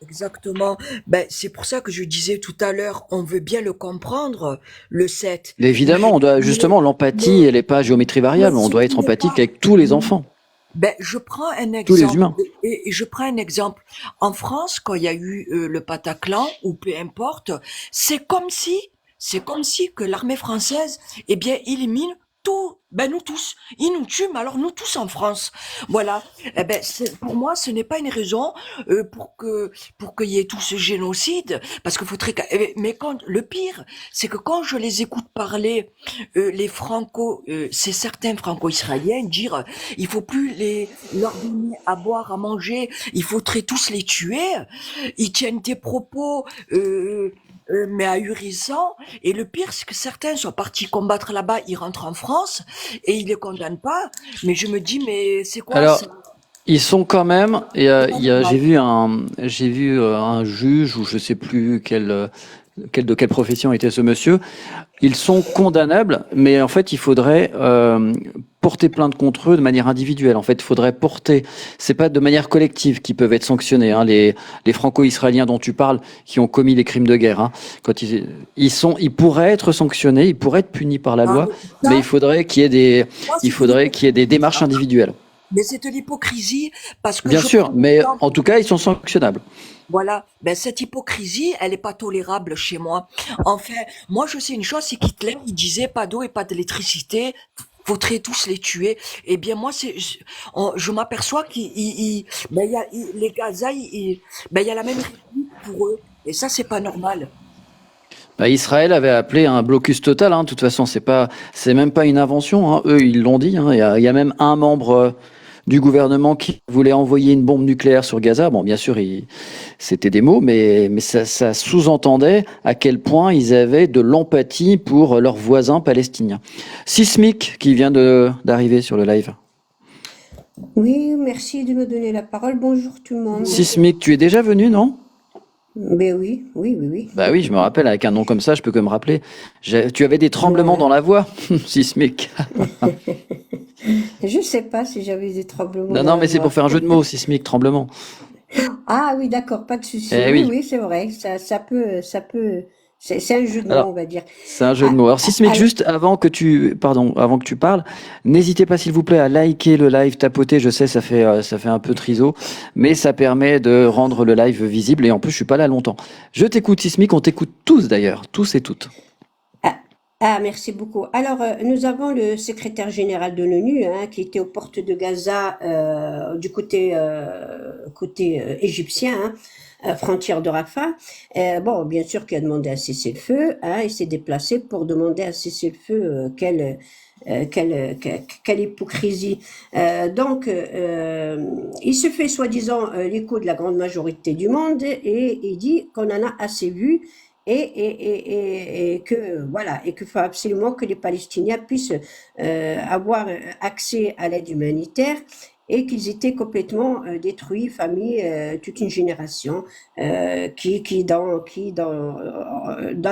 S3: Exactement. Ben, c'est pour ça que je disais tout à l'heure, on veut bien le comprendre, le 7.
S1: Mais évidemment, on doit justement l'empathie, elle n'est pas géométrie variable. On doit être empathique avec tous les enfants,
S3: Ben, je prends un
S1: tous les
S3: exemple,
S1: humains.
S3: et je prends un exemple. En France, quand il y a eu le Bataclan, ou peu importe, c'est comme si que l'armée française, eh bien, élimine tout, ben nous tous, ils nous tuent, mais alors nous tous en France, voilà. Eh ben, pour moi, ce n'est pas une raison pour qu'il y ait tout ce génocide, parce qu'il faudrait. Mais quand le pire, c'est que quand je les écoute parler, c'est certains franco-israéliens dire, il faut plus leur donner à boire, à manger, il faudrait tous les tuer. Ils tiennent des propos. Mais ahurissant. Et le pire, c'est que certains sont partis combattre là-bas, ils rentrent en France et ils les condamnent pas. Mais je me dis, mais c'est quoi ça?
S1: Alors, ils sont quand même. J'ai vu un juge ou je sais plus de quelle profession était ce monsieur. Ils sont condamnables, mais en fait, il faudrait porter plainte contre eux de manière individuelle. En fait, il faudrait porter. C'est pas de manière collective qu'ils peuvent être sanctionnés. Hein, les Franco-Israéliens dont tu parles, qui ont commis les crimes de guerre, hein, quand ils pourraient être sanctionnés, ils pourraient être punis par la
S3: Ah,
S1: loi,
S3: mais
S1: mais
S3: ça,
S1: il faudrait
S3: moi,
S1: il
S3: c'est de
S1: faudrait qu'il y ait des
S3: l'hypocrisie,
S1: démarches
S3: hein.
S1: individuelles.
S3: Mais c'est de l'hypocrisie parce que
S1: Bien
S3: je
S1: sûr,
S3: prends
S1: mais
S3: l'exemple.
S1: en tout cas, ils sont sanctionnables.
S3: Voilà, ben cette hypocrisie, elle est pas tolérable chez moi. Enfin, moi je sais une chose, c'est qu'Hitler, il disait pas d'eau et pas d'électricité, faudrait tous les tuer. Eh bien moi je m'aperçois ben il y a les Gaza, ben il y a la même réplique pour eux. Et ça c'est pas normal.
S1: Bah, Israël avait appelé un blocus total. Hein. De toute façon, c'est même pas une invention. Hein. Eux, ils l'ont dit. Hein. Il y a même un membre du gouvernement qui voulait envoyer une bombe nucléaire sur Gaza. Bon, bien sûr, c'était des mots, mais ça sous-entendait à quel point ils avaient de l'empathie pour leurs voisins palestiniens. Sismic qui vient d'arriver sur le live.
S6: Oui, merci de me donner la parole. Bonjour tout le monde.
S1: Sismic, tu es déjà venu, non?
S6: Ben oui, oui, oui, oui.
S1: Bah oui, je me rappelle, avec un nom comme ça, je peux que me rappeler. Tu avais des tremblements
S6: Ouais.
S1: dans la voix, sismique.
S6: Je sais pas si j'avais des tremblements
S1: Non,
S6: dans
S1: non,
S6: la
S1: mais c'est pour
S6: voix.
S1: faire un jeu de mots, sismique, tremblement.
S6: Ah oui, d'accord, pas de souci.
S1: Eh
S6: Oui,
S1: oui.
S6: oui, c'est vrai. Ça peut. C'est un jeu de mots,
S1: Alors,
S6: on va dire.
S1: c'est un jeu de
S6: Ah,
S1: mots. Alors, Sismic,
S6: alors,
S1: juste avant que tu parles, n'hésitez pas, s'il vous plaît, à liker le live, tapoter. Je sais, ça fait un peu triso, mais ça permet de rendre le live visible. Et en plus, je suis pas là longtemps. Je t'écoute, Sismic. On t'écoute tous d'ailleurs, tous et toutes.
S6: ah, merci beaucoup. Alors, nous avons le secrétaire général de l'ONU, hein, qui était aux portes de Gaza, du côté égyptien, hein, frontière de Rafah. Bon, bien sûr, qui a demandé un cessez-le-feu, hein, il s'est déplacé pour demander un cessez-le-feu. Quelle hypocrisie. Il se fait soi-disant l'écho de la grande majorité du monde et il dit qu'on en a assez vu et que voilà, et qu'il faut absolument que les Palestiniens puissent avoir accès à l'aide humanitaire et qu'ils étaient complètement détruits, famille, toute une génération dans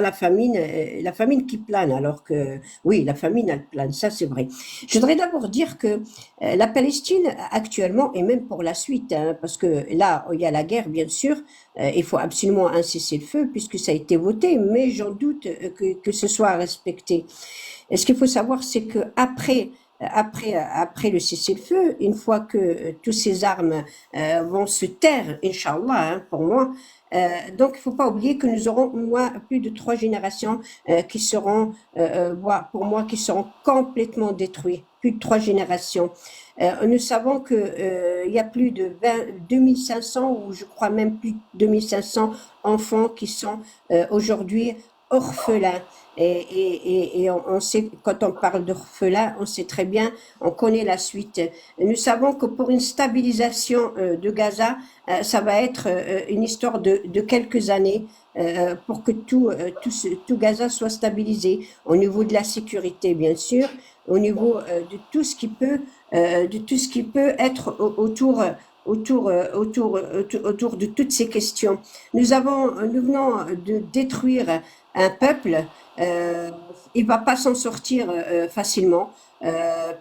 S6: la famine qui plane, alors que oui, la famine elle plane, ça c'est vrai. Je voudrais d'abord dire que la Palestine actuellement et même pour la suite, hein, parce que là il y a la guerre bien sûr, il faut absolument un cessez-le-feu puisque ça a été voté, mais j'en doute que ce soit respecté. Et ce qu'il faut savoir, c'est que après le cessez-le-feu, une fois que toutes ces armes vont se taire, Inch'Allah, hein, pour moi, donc il ne faut pas oublier que nous aurons au moins plus de 3 générations qui seront, voire pour moi, qui seront complètement détruites. Plus de 3 générations. Nous savons que il y a plus de 2500 ou je crois même plus de 2500 enfants qui sont aujourd'hui orphelins. Et on sait, quand on parle d'orphelins, on sait très bien, on connaît la suite. Nous savons que pour une stabilisation de Gaza, ça va être une histoire de quelques années pour que tout Gaza soit stabilisé au niveau de la sécurité, bien sûr, au niveau de tout ce qui peut être autour de toutes ces questions. Nous venons de détruire un peuple, euh, il va pas s'en sortir facilement,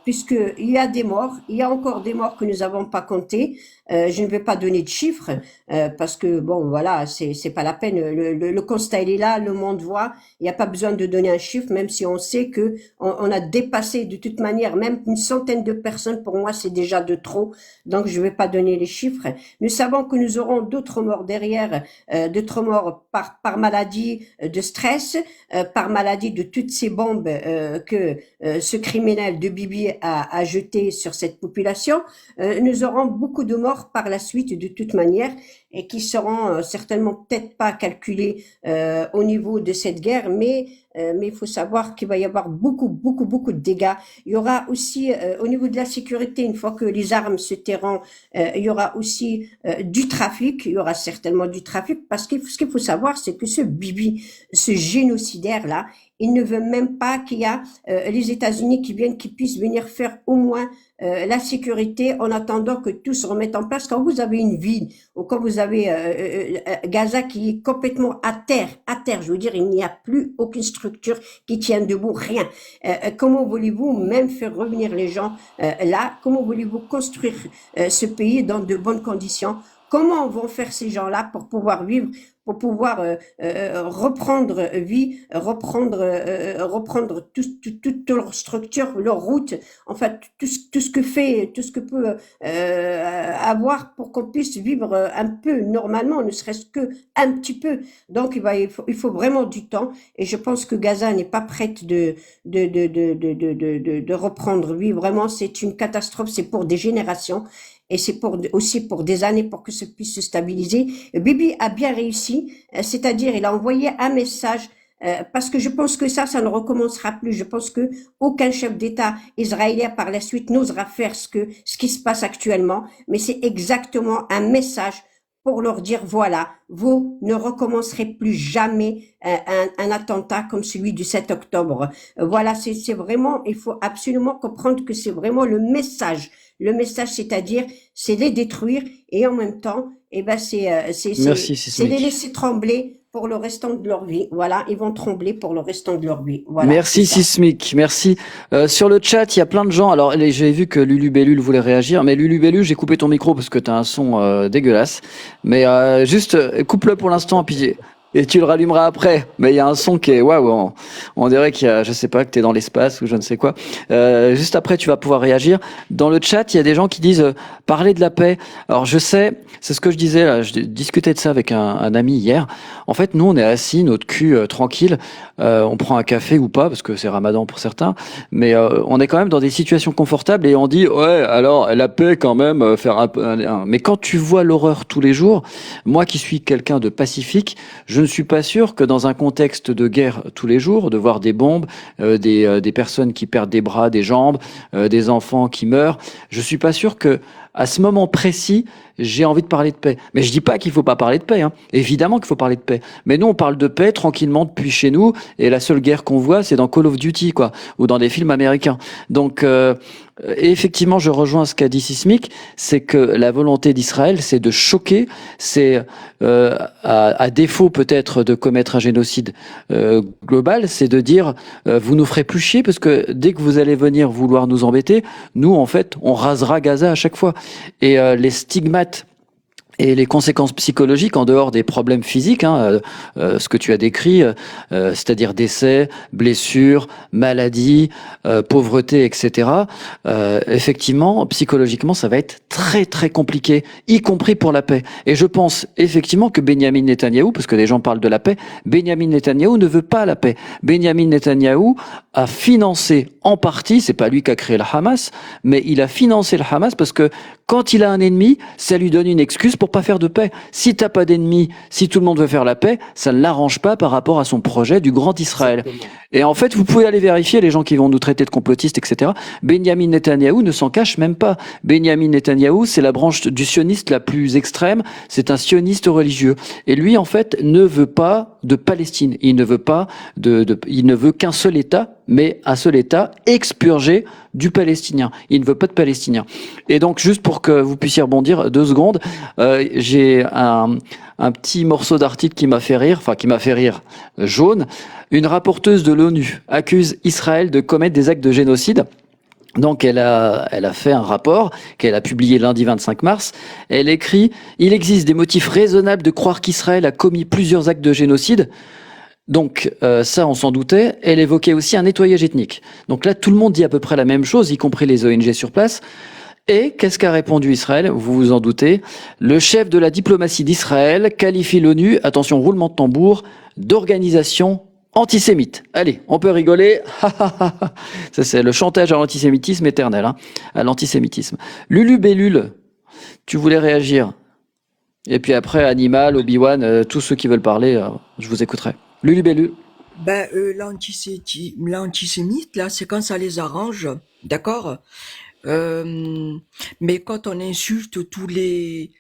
S6: puisqu'il y a des morts, il y a encore des morts que nous n'avons pas comptés. Je ne vais pas donner de chiffres parce que bon, voilà, c'est pas la peine. Le constat il est là, le monde voit. Il n'y a pas besoin de donner un chiffre, même si on sait que on a dépassé de toute manière, même une centaine de personnes. Pour moi, c'est déjà de trop. Donc, je ne vais pas donner les chiffres. Nous savons que nous aurons d'autres morts derrière, d'autres morts par maladie de stress, par maladie de toutes ces bombes que ce criminel de Bibi a jetées sur cette population. Nous aurons beaucoup de morts par la suite de toute manière et qui seront certainement peut-être pas calculées au niveau de cette guerre, mais il faut savoir qu'il va y avoir beaucoup de dégâts. Il y aura aussi au niveau de la sécurité, une fois que les armes se tairont, il y aura aussi du trafic. Il y aura certainement du trafic parce que ce qu'il faut savoir, c'est que ce Bibi, ce génocidaire là, il ne veut même pas qu'il y a les États-Unis qui puissent venir faire au moins la sécurité en attendant que tout se remette en place. Quand vous avez une ville ou quand vous avez Gaza qui est complètement à terre, je veux dire, il n'y a plus aucune structure qui tienne debout, rien. Comment voulez-vous même faire revenir les gens là? Comment voulez-vous construire ce pays dans de bonnes conditions? Comment vont faire ces gens-là pour pouvoir vivre, pour pouvoir reprendre vie, reprendre toute leur structure, leur route, enfin tout ce que peut avoir pour qu'on puisse vivre un peu normalement, ne serait-ce que un petit peu. Donc il faut vraiment du temps et je pense que Gaza n'est pas prête de reprendre vie. Vraiment, c'est une catastrophe, c'est pour des générations. Et c'est aussi pour des années pour que ça puisse se stabiliser. Bibi a bien réussi, c'est-à-dire il a envoyé un message parce que je pense que ça ne recommencera plus. Je pense que aucun chef d'État israélien par la suite n'osera faire ce qui se passe actuellement. Mais c'est exactement un message pour leur dire, voilà, vous ne recommencerez plus jamais un attentat comme celui du 7 octobre. Voilà, c'est vraiment, il faut absolument comprendre que c'est vraiment le message. Le message, c'est-à-dire, c'est les détruire et en même temps, eh ben,
S1: Merci,
S6: c'est les
S1: Sismic.
S6: laisser trembler pour le restant de leur vie. Voilà, ils vont trembler pour le restant de leur vie. Voilà, c'est
S1: Merci,
S6: ça.
S1: Sismic. Merci. Sur le chat, il y a plein de gens. Alors, j'ai vu que Lulu Bellule voulait réagir, mais Lulu Bellule, j'ai coupé ton micro parce que t'as un son dégueulasse. Mais juste, coupe-le pour l'instant, puis et tu le rallumeras après. Mais il y a un son qui est waouh. On dirait qu'il y a, je sais pas, que t'es dans l'espace ou je ne sais quoi. Juste après, tu vas pouvoir réagir. Dans le chat, il y a des gens qui disent parler de la paix. Alors, je sais, c'est ce que je disais. Là, je discutais de ça avec un ami hier. En fait, nous, on est assis, notre cul tranquille. On prend un café ou pas, parce que c'est Ramadan pour certains, mais on est quand même dans des situations confortables et on dit ouais, alors la paix quand même, faire Mais quand tu vois l'horreur tous les jours, moi qui suis quelqu'un de pacifique, je ne suis pas sûr que dans un contexte de guerre tous les jours, de voir des bombes, des personnes qui perdent des bras, des jambes, des enfants qui meurent, je suis pas sûr que à ce moment précis, j'ai envie de parler de paix. Mais je dis pas qu'il faut pas parler de paix, hein. Évidemment qu'il faut parler de paix. Mais nous, on parle de paix tranquillement depuis chez nous, et la seule guerre qu'on voit, c'est dans Call of Duty, quoi, ou dans des films américains. Donc, et effectivement, je rejoins ce qu'a dit Sismic, c'est que la volonté d'Israël, c'est de choquer, c'est à défaut peut-être de commettre un génocide global, c'est de dire vous nous ferez plus chier parce que dès que vous allez venir vouloir nous embêter, nous en fait, on rasera Gaza à chaque fois. Et les stigmates et les conséquences psychologiques en dehors des problèmes physiques, hein, ce que tu as décrit, c'est-à-dire décès, blessures, maladies, pauvreté, etc. Effectivement, psychologiquement, ça va être très très compliqué, y compris pour la paix. Et je pense effectivement que Benyamin Netanyahou, parce que les gens parlent de la paix, Benyamin Netanyahou ne veut pas la paix. Benyamin Netanyahou a financé en partie, c'est pas lui qui a créé le Hamas, mais il a financé le Hamas parce que quand il a un ennemi, ça lui donne une excuse pour pas faire de paix. Si t'as pas d'ennemi, si tout le monde veut faire la paix, ça ne l'arrange pas par rapport à son projet du grand Israël.
S2: Exactement.
S1: Et en fait, vous pouvez aller vérifier les gens qui vont nous traiter de complotistes, etc. Benjamin Netanyahou ne s'en cache même pas. Benjamin Netanyahou, c'est la branche du sioniste la plus extrême. C'est un sioniste religieux. Et lui, en fait, ne veut pas de Palestine. Il ne veut pas il ne veut qu'un seul État, mais un seul État expurgé du palestinien. Il ne veut pas de Palestiniens. Et donc, juste pour que vous puissiez rebondir 2 secondes, j'ai un petit morceau d'article qui m'a fait rire, jaune. Une rapporteuse de l'ONU accuse Israël de commettre des actes de génocide. Donc elle a fait un rapport qu'elle a publié lundi 25 mars. Elle écrit « Il existe des motifs raisonnables de croire qu'Israël a commis plusieurs actes de génocide ». Donc ça, on s'en doutait. Elle évoquait aussi un nettoyage ethnique. Donc là, tout le monde dit à peu près la même chose, y compris les ONG sur place. Et qu'est-ce qu'a répondu Israël? Vous vous en doutez. Le chef de la diplomatie d'Israël qualifie l'ONU, attention, roulement de tambour, d'organisation antisémite. Allez, on peut rigoler. Ça, c'est le chantage à l'antisémitisme éternel, hein, à l'antisémitisme. Lulu Bellule, tu voulais réagir. Et puis après, Animal, Obi-Wan, tous ceux qui veulent parler, je vous écouterai. Lulu Bellule.
S3: Ben, l'antisémite, là, c'est quand ça les arrange, d'accord? Mais quand on insulte tous les,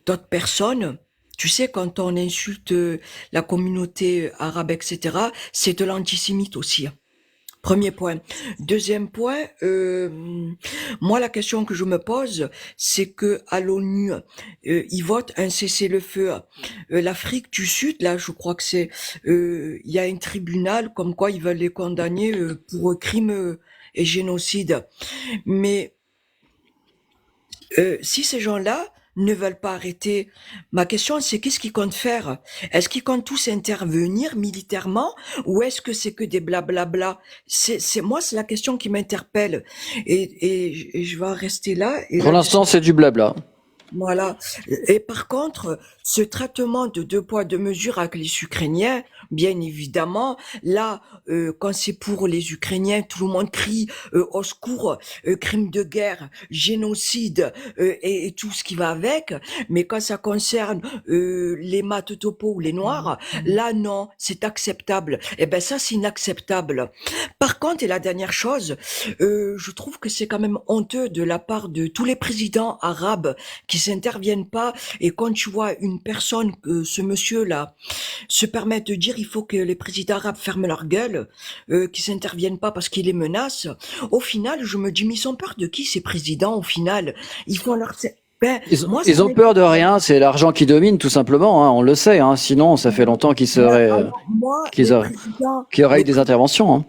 S3: d'autres personnes, tu sais, quand on insulte la communauté arabe, etc., c'est de l'antisémite aussi. Premier point. Deuxième point, moi la question que je me pose, c'est que à l'ONU, ils votent un cessez-le-feu. L'Afrique du Sud, là, je crois que c'est, il y a un tribunal comme quoi ils veulent les condamner pour crimes et génocide. Mais si ces gens-là ne veulent pas arrêter, ma question c'est qu'est-ce qu'ils comptent faire? Est-ce qu'ils comptent tous intervenir militairement ou est-ce que c'est que des blablabla? C'est moi c'est la question qui m'interpelle et je vais en rester là. Et
S1: Pour l'instant, c'est du blabla.
S3: Voilà. Et par contre, ce traitement de deux poids, deux mesures avec les Ukrainiens, bien évidemment, là, quand c'est pour les Ukrainiens, tout le monde crie au secours, crime de guerre, génocide et tout ce qui va avec. Mais quand ça concerne les maths topo ou les noirs, là, non, c'est acceptable. Eh ben ça, c'est inacceptable. Par contre, et la dernière chose, je trouve que c'est quand même honteux de la part de tous les présidents arabes qui s'interviennent pas. Et quand tu vois une personne, ce monsieur-là, se permettre de dire il faut que les présidents arabes ferment leur gueule, qui s'interviennent pas parce qu'il les menace, au final, je me dis, mais ils ont peur de qui ces présidents au final? Ils font leur... Ben, moi, ça
S1: Ils ont peur de rien, c'est l'argent qui domine tout simplement, hein, on le sait. Hein, sinon, ça fait longtemps
S3: alors, moi,
S1: qu'ils qu'il y aurait eu des interventions. Hein.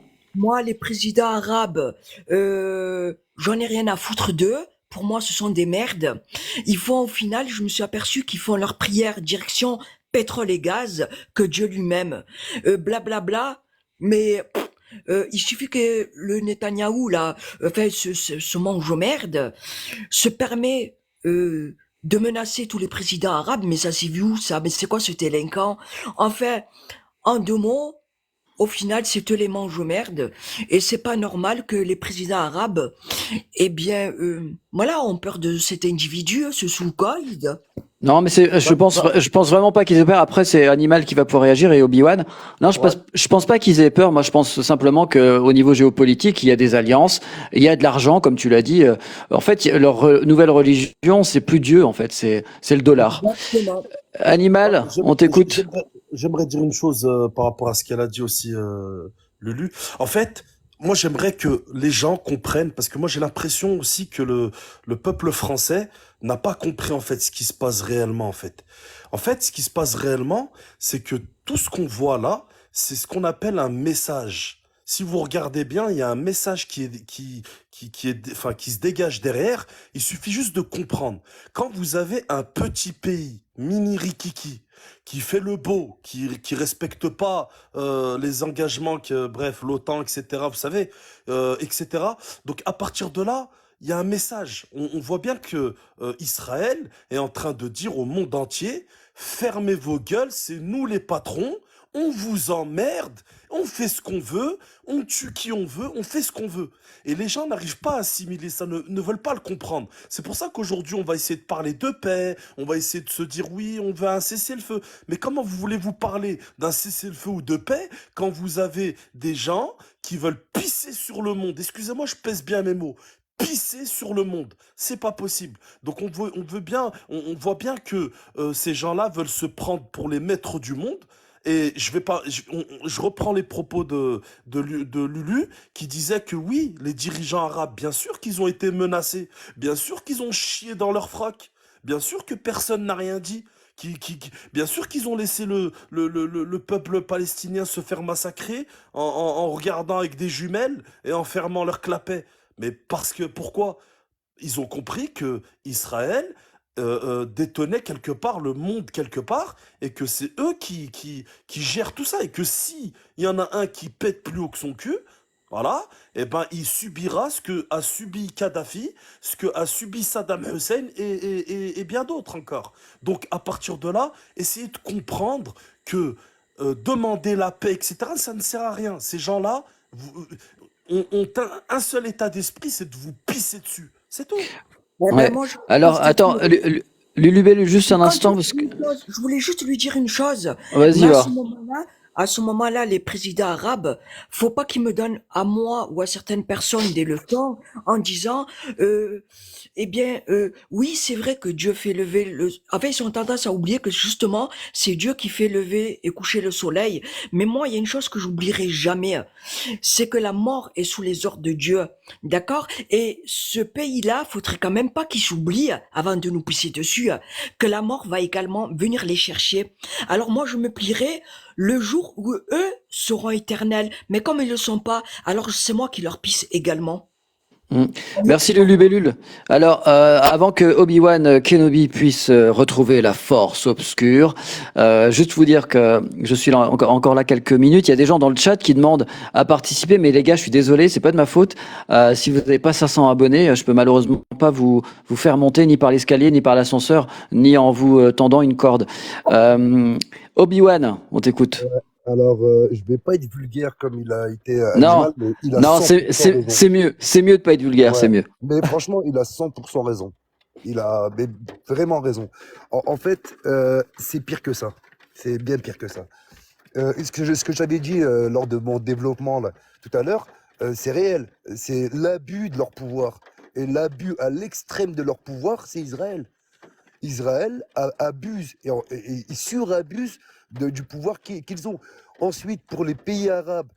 S3: les présidents arabes, j'en ai rien à foutre d'eux. Pour moi, ce sont des merdes. Ils font, au final, je me suis aperçu qu'ils font leur prière direction pétrole et gaz que Dieu lui-même. Blablabla. Mais il suffit que le Netanyahou, là, enfin, ce mange merde, se permet de menacer tous les présidents arabes. Mais ça, c'est vu où, ça? Mais c'est quoi ce délinquant? Enfin, en deux mots, au final, c'est eux les mange-merde, et c'est pas normal que les présidents arabes, eh bien, voilà, ont peur de cet individu, ce sous-goïde.
S1: Non, mais
S2: Bah, bah,
S1: je pense vraiment pas qu'ils aient peur. Après, c'est Animal qui va pouvoir réagir et Obi-Wan. Non,
S2: ouais.
S1: je pense pas qu'ils aient peur. Moi, je pense simplement que au niveau géopolitique, il y a des alliances, il y a de l'argent, comme tu l'as dit. En fait, leur nouvelle religion, c'est plus Dieu, en fait, c'est le dollar.
S3: Exactement.
S2: Bah,
S1: Animal, on t'écoute.
S2: j'aimerais dire une chose par rapport à ce qu'elle a dit aussi, Lulu. En fait, moi, j'aimerais que les gens comprennent, parce que moi, j'ai l'impression aussi que le peuple français n'a pas compris, en fait, ce qui se passe réellement, en fait. En fait, ce qui se passe réellement, c'est que tout ce qu'on voit là, c'est ce qu'on appelle un message. Si vous regardez bien, il y a un message enfin, qui se dégage derrière. Il suffit juste de comprendre. Quand vous avez un petit pays, mini rikiki, qui fait le beau, qui respecte pas les engagements que, bref, l'OTAN, etc., vous savez, etc. Donc à partir de là, il y a un message. On voit bien que Israël est en train de dire au monde entier, fermez vos gueules, c'est nous les patrons, on vous emmerde, on fait ce qu'on veut, on tue qui on veut, on fait ce qu'on veut. Et les gens n'arrivent pas à assimiler ça, ne veulent pas le comprendre. C'est pour ça qu'aujourd'hui, on va essayer de parler de paix, on va essayer de se dire oui, on veut un cessez-le-feu. Mais comment voulez-vous parler d'un cessez-le-feu ou de paix quand vous avez des gens qui veulent pisser sur le monde? Excusez-moi, je pèse bien mes mots. Pisser sur le monde, c'est pas possible. Donc on veut bien, on voit bien que ces gens-là veulent se prendre pour les maîtres du monde. Et je vais pas, je reprends les propos de Lulu qui disait que oui, les dirigeants arabes, bien sûr qu'ils ont été menacés, bien sûr qu'ils ont chié dans leur froc, bien sûr que personne n'a rien dit, bien sûr qu'ils ont laissé le peuple palestinien se faire massacrer en regardant avec des jumelles et en fermant leurs clapets. Mais parce que, pourquoi? Ils ont compris que Israël détenait quelque part le monde quelque part et que c'est eux qui gèrent tout ça et que si il y en a un qui pète plus haut que son cul, voilà, et ben il subira ce que a subi Kadhafi, ce que a subi Saddam Hussein et bien d'autres encore. Donc à partir de là, essayez de comprendre que demander la paix, etc., ça ne sert à rien. Ces gens-là ont un seul état d'esprit, c'est de vous pisser dessus. C'est tout.
S3: Eh ben,
S1: Ouais.
S3: moi, je voulais
S1: Alors,
S3: juste
S1: attends,
S3: dire,
S1: Lulubelle, juste un
S3: quand
S1: instant, parce que...
S3: je voulais juste lui dire une chose.
S1: Vas-y,
S3: Mais
S1: va.
S3: à ce moment-là, les présidents arabes, faut pas qu'ils me donnent à moi ou à certaines personnes des leçons en disant, eh bien, oui, c'est vrai que Dieu fait lever le... En fait, ils ont tendance à oublier que justement, c'est Dieu qui fait lever et coucher le soleil. Mais moi, il y a une chose que j'oublierai jamais, c'est que la mort est sous les ordres de Dieu. D'accord? Et ce pays-là, faudrait quand même pas qu'il s'oublie avant de nous pisser dessus, que la mort va également venir les chercher. Alors moi, je me plierai le jour où eux seront éternels. Mais comme ils le sont pas, alors c'est moi qui leur pisse également.
S1: Mm. Merci Lulubellule. Alors, avant que Obi-Wan Kenobi puisse retrouver la force obscure, juste vous dire que je suis là, encore là quelques minutes. Il y a des gens dans le chat qui demandent à participer, mais les gars, je suis désolé, c'est pas de ma faute. Si vous n'avez pas 500 abonnés, je peux malheureusement pas vous faire monter ni par l'escalier, ni par l'ascenseur, ni en vous tendant une corde. Obi-Wan, on t'écoute.
S5: Alors, je vais pas être vulgaire comme il a été
S1: Non,
S5: animal, mais il a
S1: non,
S5: 100% raison.
S1: c'est mieux de pas être vulgaire, c'est
S5: Ouais,
S1: mieux.
S5: mais franchement, il a 100% raison. Il a mais vraiment raison. En fait, c'est pire que ça. C'est bien pire que ça. Ce que j'avais dit lors de mon développement là, tout à l'heure, c'est réel. C'est l'abus de leur pouvoir. Et l'abus à l'extrême de leur pouvoir, c'est Israël. Israël abuse et surabuse du pouvoir qu'ils ont. Ensuite, pour les pays arabes,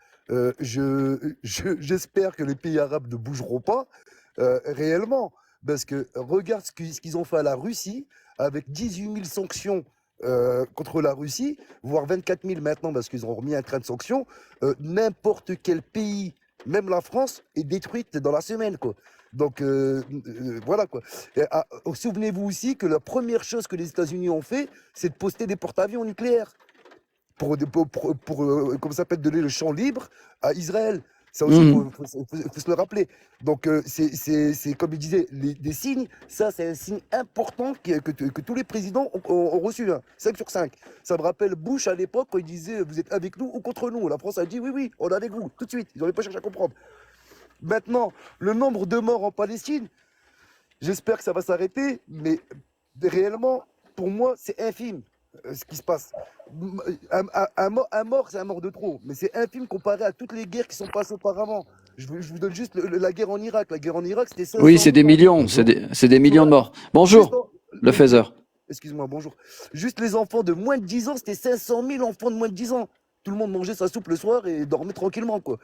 S5: j'espère que les pays arabes ne bougeront pas réellement. Parce que regarde ce qu'ils ont fait à la Russie, avec 18 000 sanctions contre la Russie, voire 24 000 maintenant, parce qu'ils ont remis un train de sanctions. N'importe quel pays, même la France, est détruite dans la semaine, quoi. Donc voilà quoi. Souvenez-vous aussi que la première chose que les États-Unis ont fait, c'est de poster des porte-avions nucléaires comment ça s'appelle, donner le champ libre à Israël. Ça aussi, il faut se le rappeler. Donc c'est comme il disait, des signes, ça c'est un signe important que tous les présidents ont reçu, hein, 5 sur 5. Ça me rappelle Bush à l'époque quand il disait vous êtes avec nous ou contre nous. La France a dit oui, on est avec vous, tout de suite. Ils n'avaient pas cherché à comprendre. Maintenant, le nombre de morts en Palestine, j'espère que ça va s'arrêter, mais réellement, pour moi, c'est infime ce qui se passe. Un mort, c'est un mort de trop, mais c'est infime comparé à toutes les guerres qui sont passées auparavant. Je vous donne juste la guerre en Irak. La guerre en Irak, c'était 500
S1: Oui, c'est des
S5: morts.
S1: millions, c'est des millions de morts. Bonjour, le Phaser.
S5: Excuse-moi, bonjour. Juste les enfants de moins de 10 ans, c'était 500 000 enfants de moins de 10 ans. Tout le monde mangeait sa soupe le soir et dormait tranquillement, quoi.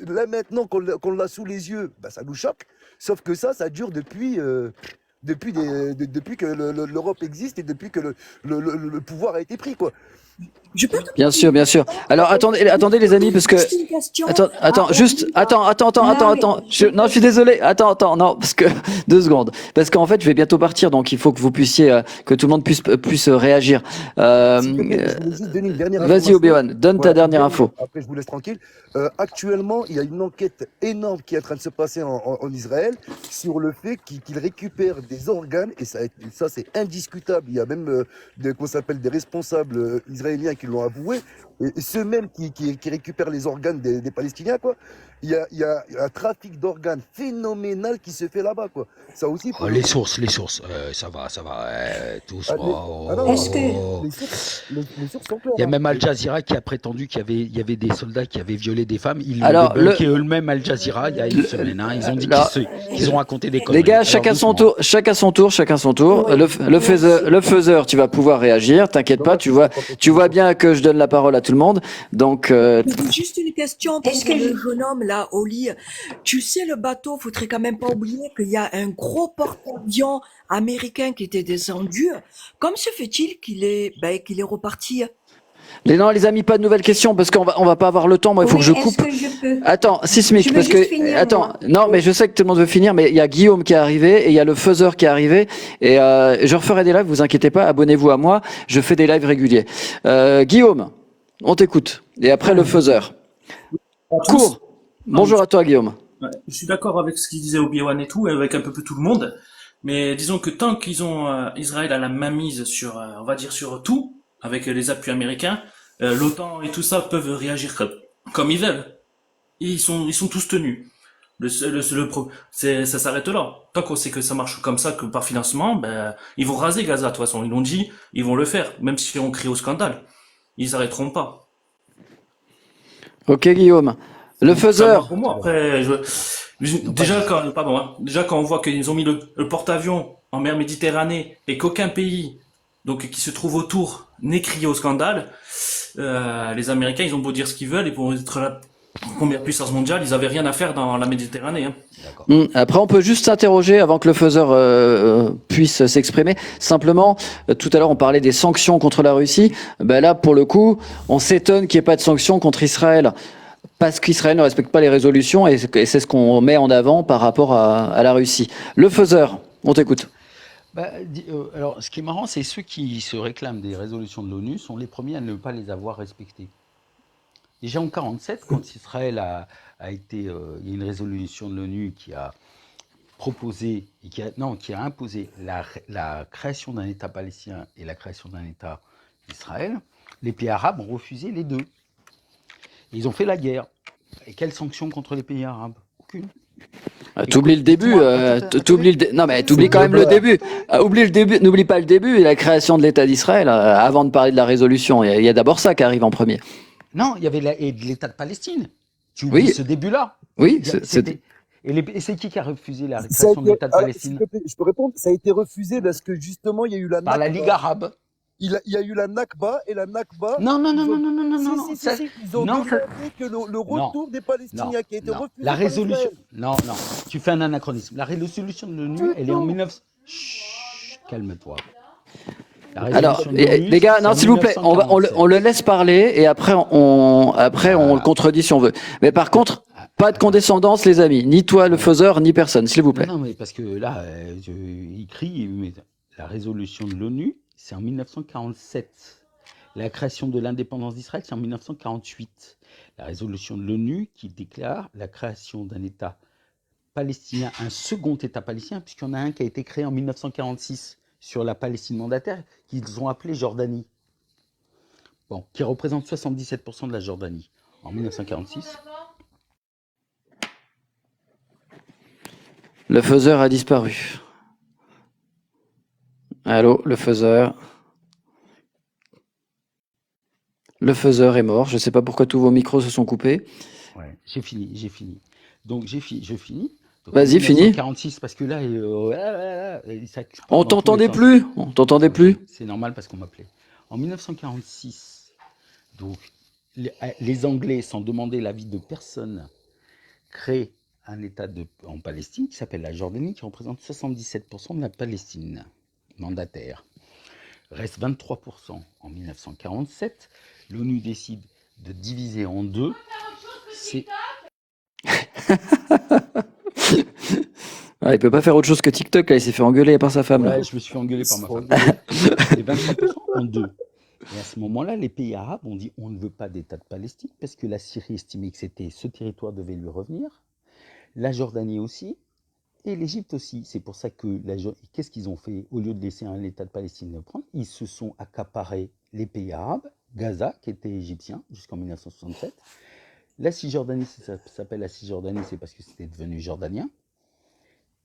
S5: Là, maintenant, qu'on l'a sous les yeux, bah, ça nous choque. Sauf que ça dure depuis que l'Europe existe et depuis que le pouvoir a été pris, quoi.
S3: Je peux
S1: Bien sûr, bien sûr. Alors attendez les amis, parce que
S3: juste une question.
S1: attends, je suis désolé. Attends, non, parce que 2 secondes, parce qu'en fait je vais bientôt partir, donc il faut que vous puissiez, que tout le monde puisse réagir.
S5: Je voulais juste donner une dernière
S1: Vas-y
S5: information.
S1: Obi-Wan, donne ta dernière info.
S5: Après, je vous laisse tranquille. Actuellement, il y a une enquête énorme qui est en train de se passer en Israël sur le fait qu'ils récupèrent des organes, et ça c'est indiscutable. Il y a même des responsables israéliens qui l'ont avoué, et ceux mêmes qui récupèrent les organes des Palestiniens, quoi. Il y a un trafic d'organes phénoménal qui se fait là-bas, quoi. Ça aussi.
S7: Les sources, ça va, doucement.
S6: Est-ce que
S5: Les sources sont claires.
S7: Il y a même Al Jazeera qui a prétendu qu'il y avait des soldats qui avaient violé des femmes. Ils
S1: Alors,
S7: l'ont débunké eux-mêmes Al Jazeera il y a une semaine. Hein. Ils ont dit qu'ils ont raconté des conneries.
S1: Les gars,
S7: Alors,
S1: chacun son
S7: doucement.
S1: tour. Le Phaser, tu vas pouvoir réagir. T'inquiète pas, tu vois bien que je donne la parole à tout le monde. Donc,
S3: Juste une question pour
S6: Est-ce que
S3: le jeune homme là au lit. Tu sais, le bateau, faudrait quand même pas oublier qu'il y a un gros porte-avions américain qui était descendu. Comment se fait-il qu'il est reparti?
S1: les amis, pas de nouvelles questions parce qu'on va pas avoir le temps. Moi, il faut que je coupe.
S6: Est-ce que je peux
S1: Attends, Sismic,
S6: Je veux
S1: parce
S6: juste
S1: que
S6: finir,
S1: attends,
S6: moi.
S1: non, mais je sais que tout le monde veut finir, mais il y a Guillaume qui est arrivé et il y a le Phaser qui est arrivé et je referai des lives. Vous inquiétez pas, abonnez-vous à moi. Je fais des lives réguliers. Guillaume, on t'écoute. Et après le Phaser. Cours. Bonjour à toi, Guillaume.
S8: Ouais, je suis d'accord avec ce qu'il disait Obi-Wan et tout, et avec un peu tout le monde. Mais disons que tant qu'ils ont Israël à la mainmise sur, on va dire sur tout, avec les appuis américains, l'OTAN et tout ça peuvent réagir comme ils veulent. Et ils sont tous tenus. Ça s'arrête là. Tant qu'on sait que ça marche comme ça, que par financement, ben ils vont raser Gaza de toute façon. Ils l'ont dit, ils vont le faire, même si on crie au scandale. Ils n'arrêteront pas.
S1: Ok, Guillaume. Le Phaser.
S8: Pour moi, après, déjà quand on voit qu'ils ont mis le porte-avions en mer Méditerranée et qu'aucun pays donc qui se trouve autour n'est crié au scandale, les Américains ils ont beau dire ce qu'ils veulent et pour être la première puissance mondiale, ils avaient rien à faire dans la Méditerranée. Hein.
S1: Après, on peut juste s'interroger avant que le Phaser puisse s'exprimer. Simplement, tout à l'heure, on parlait des sanctions contre la Russie. Ben là, pour le coup, on s'étonne qu'il n'y ait pas de sanctions contre Israël. parce qu'Israël ne respecte pas les résolutions et c'est ce qu'on met en avant par rapport à la Russie. Le faiseur, on t'écoute.
S7: Alors, ce qui est marrant, c'est ceux qui se réclament des résolutions de l'ONU sont les premiers à ne pas les avoir respectées. Déjà en 1947, quand Israël a été, il y a une résolution de l'ONU qui a proposé et qui a imposé la création d'un État palestinien et la création d'un État d'Israël. Les pays arabes ont refusé les deux. Et ils ont fait la guerre. Et quelles sanctions contre les pays arabes? Aucune.
S1: T'oublies le début, non mais t'oublies quand même le début. Oublie le début, n'oublie pas le début et la création de l'État d'Israël avant de parler de la résolution. Il y a d'abord ça qui arrive en premier.
S7: Non, il y avait l'État de Palestine. Tu oublies ce début-là.
S1: Oui,
S7: et c'est qui a refusé la création de l'État de Palestine?
S5: Je peux répondre. Ça a été refusé parce que justement il y a eu la
S7: par la Ligue arabe.
S5: Il y a eu la Nakba et la Nakba.
S7: Non.
S5: Si, ils ont demandé que le retour des Palestiniens qui a été refusé.
S7: La résolution. Non, tu fais un anachronisme. La résolution de l'ONU, elle est en 1900. Chut, calme-toi.
S1: Alors, les gars, non, s'il vous plaît, on le laisse parler et après on le contredit si on veut. Mais par contre, pas de condescendance, les amis. Ni toi, le faiseur, ni personne, s'il vous plaît.
S7: Non, mais parce que là, il crie, mais la résolution de l'ONU, c'est en 1947. La création de l'indépendance d'Israël, c'est en 1948. La résolution de l'ONU qui déclare la création d'un État palestinien, un second État palestinien, puisqu'il y en a un qui a été créé en 1946 sur la Palestine mandataire, qu'ils ont appelé Jordanie. Bon, qui représente 77% de la Jordanie en 1946.
S1: Le faiseur a disparu. Allô, le faiseur. Le faiseur est mort. Je ne sais pas pourquoi tous vos micros se sont coupés.
S7: Ouais, j'ai fini. Donc, je finis.
S1: Vas-y, finis.
S7: 46 parce que là,
S1: on t'entendait plus.
S7: C'est normal parce qu'on m'appelait. En 1946, donc les Anglais, sans demander l'avis de personne, créent un État en Palestine qui s'appelle la Jordanie, qui représente 77% de la Palestine mandataire. Reste 23% en 1947. L'ONU décide de diviser en deux. C'est...
S1: Il peut pas faire autre chose que TikTok, là, il s'est fait engueuler par sa femme.
S7: Ouais, je me suis fait engueuler par ma femme. Les 23% en deux. Et à ce moment-là, les pays arabes ont dit on ne veut pas d'État de Palestine parce que la Syrie estimait que ce territoire devait lui revenir. La Jordanie aussi. Et l'Égypte aussi. C'est pour ça que qu'est-ce qu'ils ont fait? Au lieu de laisser un État de Palestine le prendre, ils se sont accaparés les pays arabes, Gaza, qui était égyptien jusqu'en 1967. La Cisjordanie, ça s'appelle la Cisjordanie, c'est parce que c'était devenu jordanien.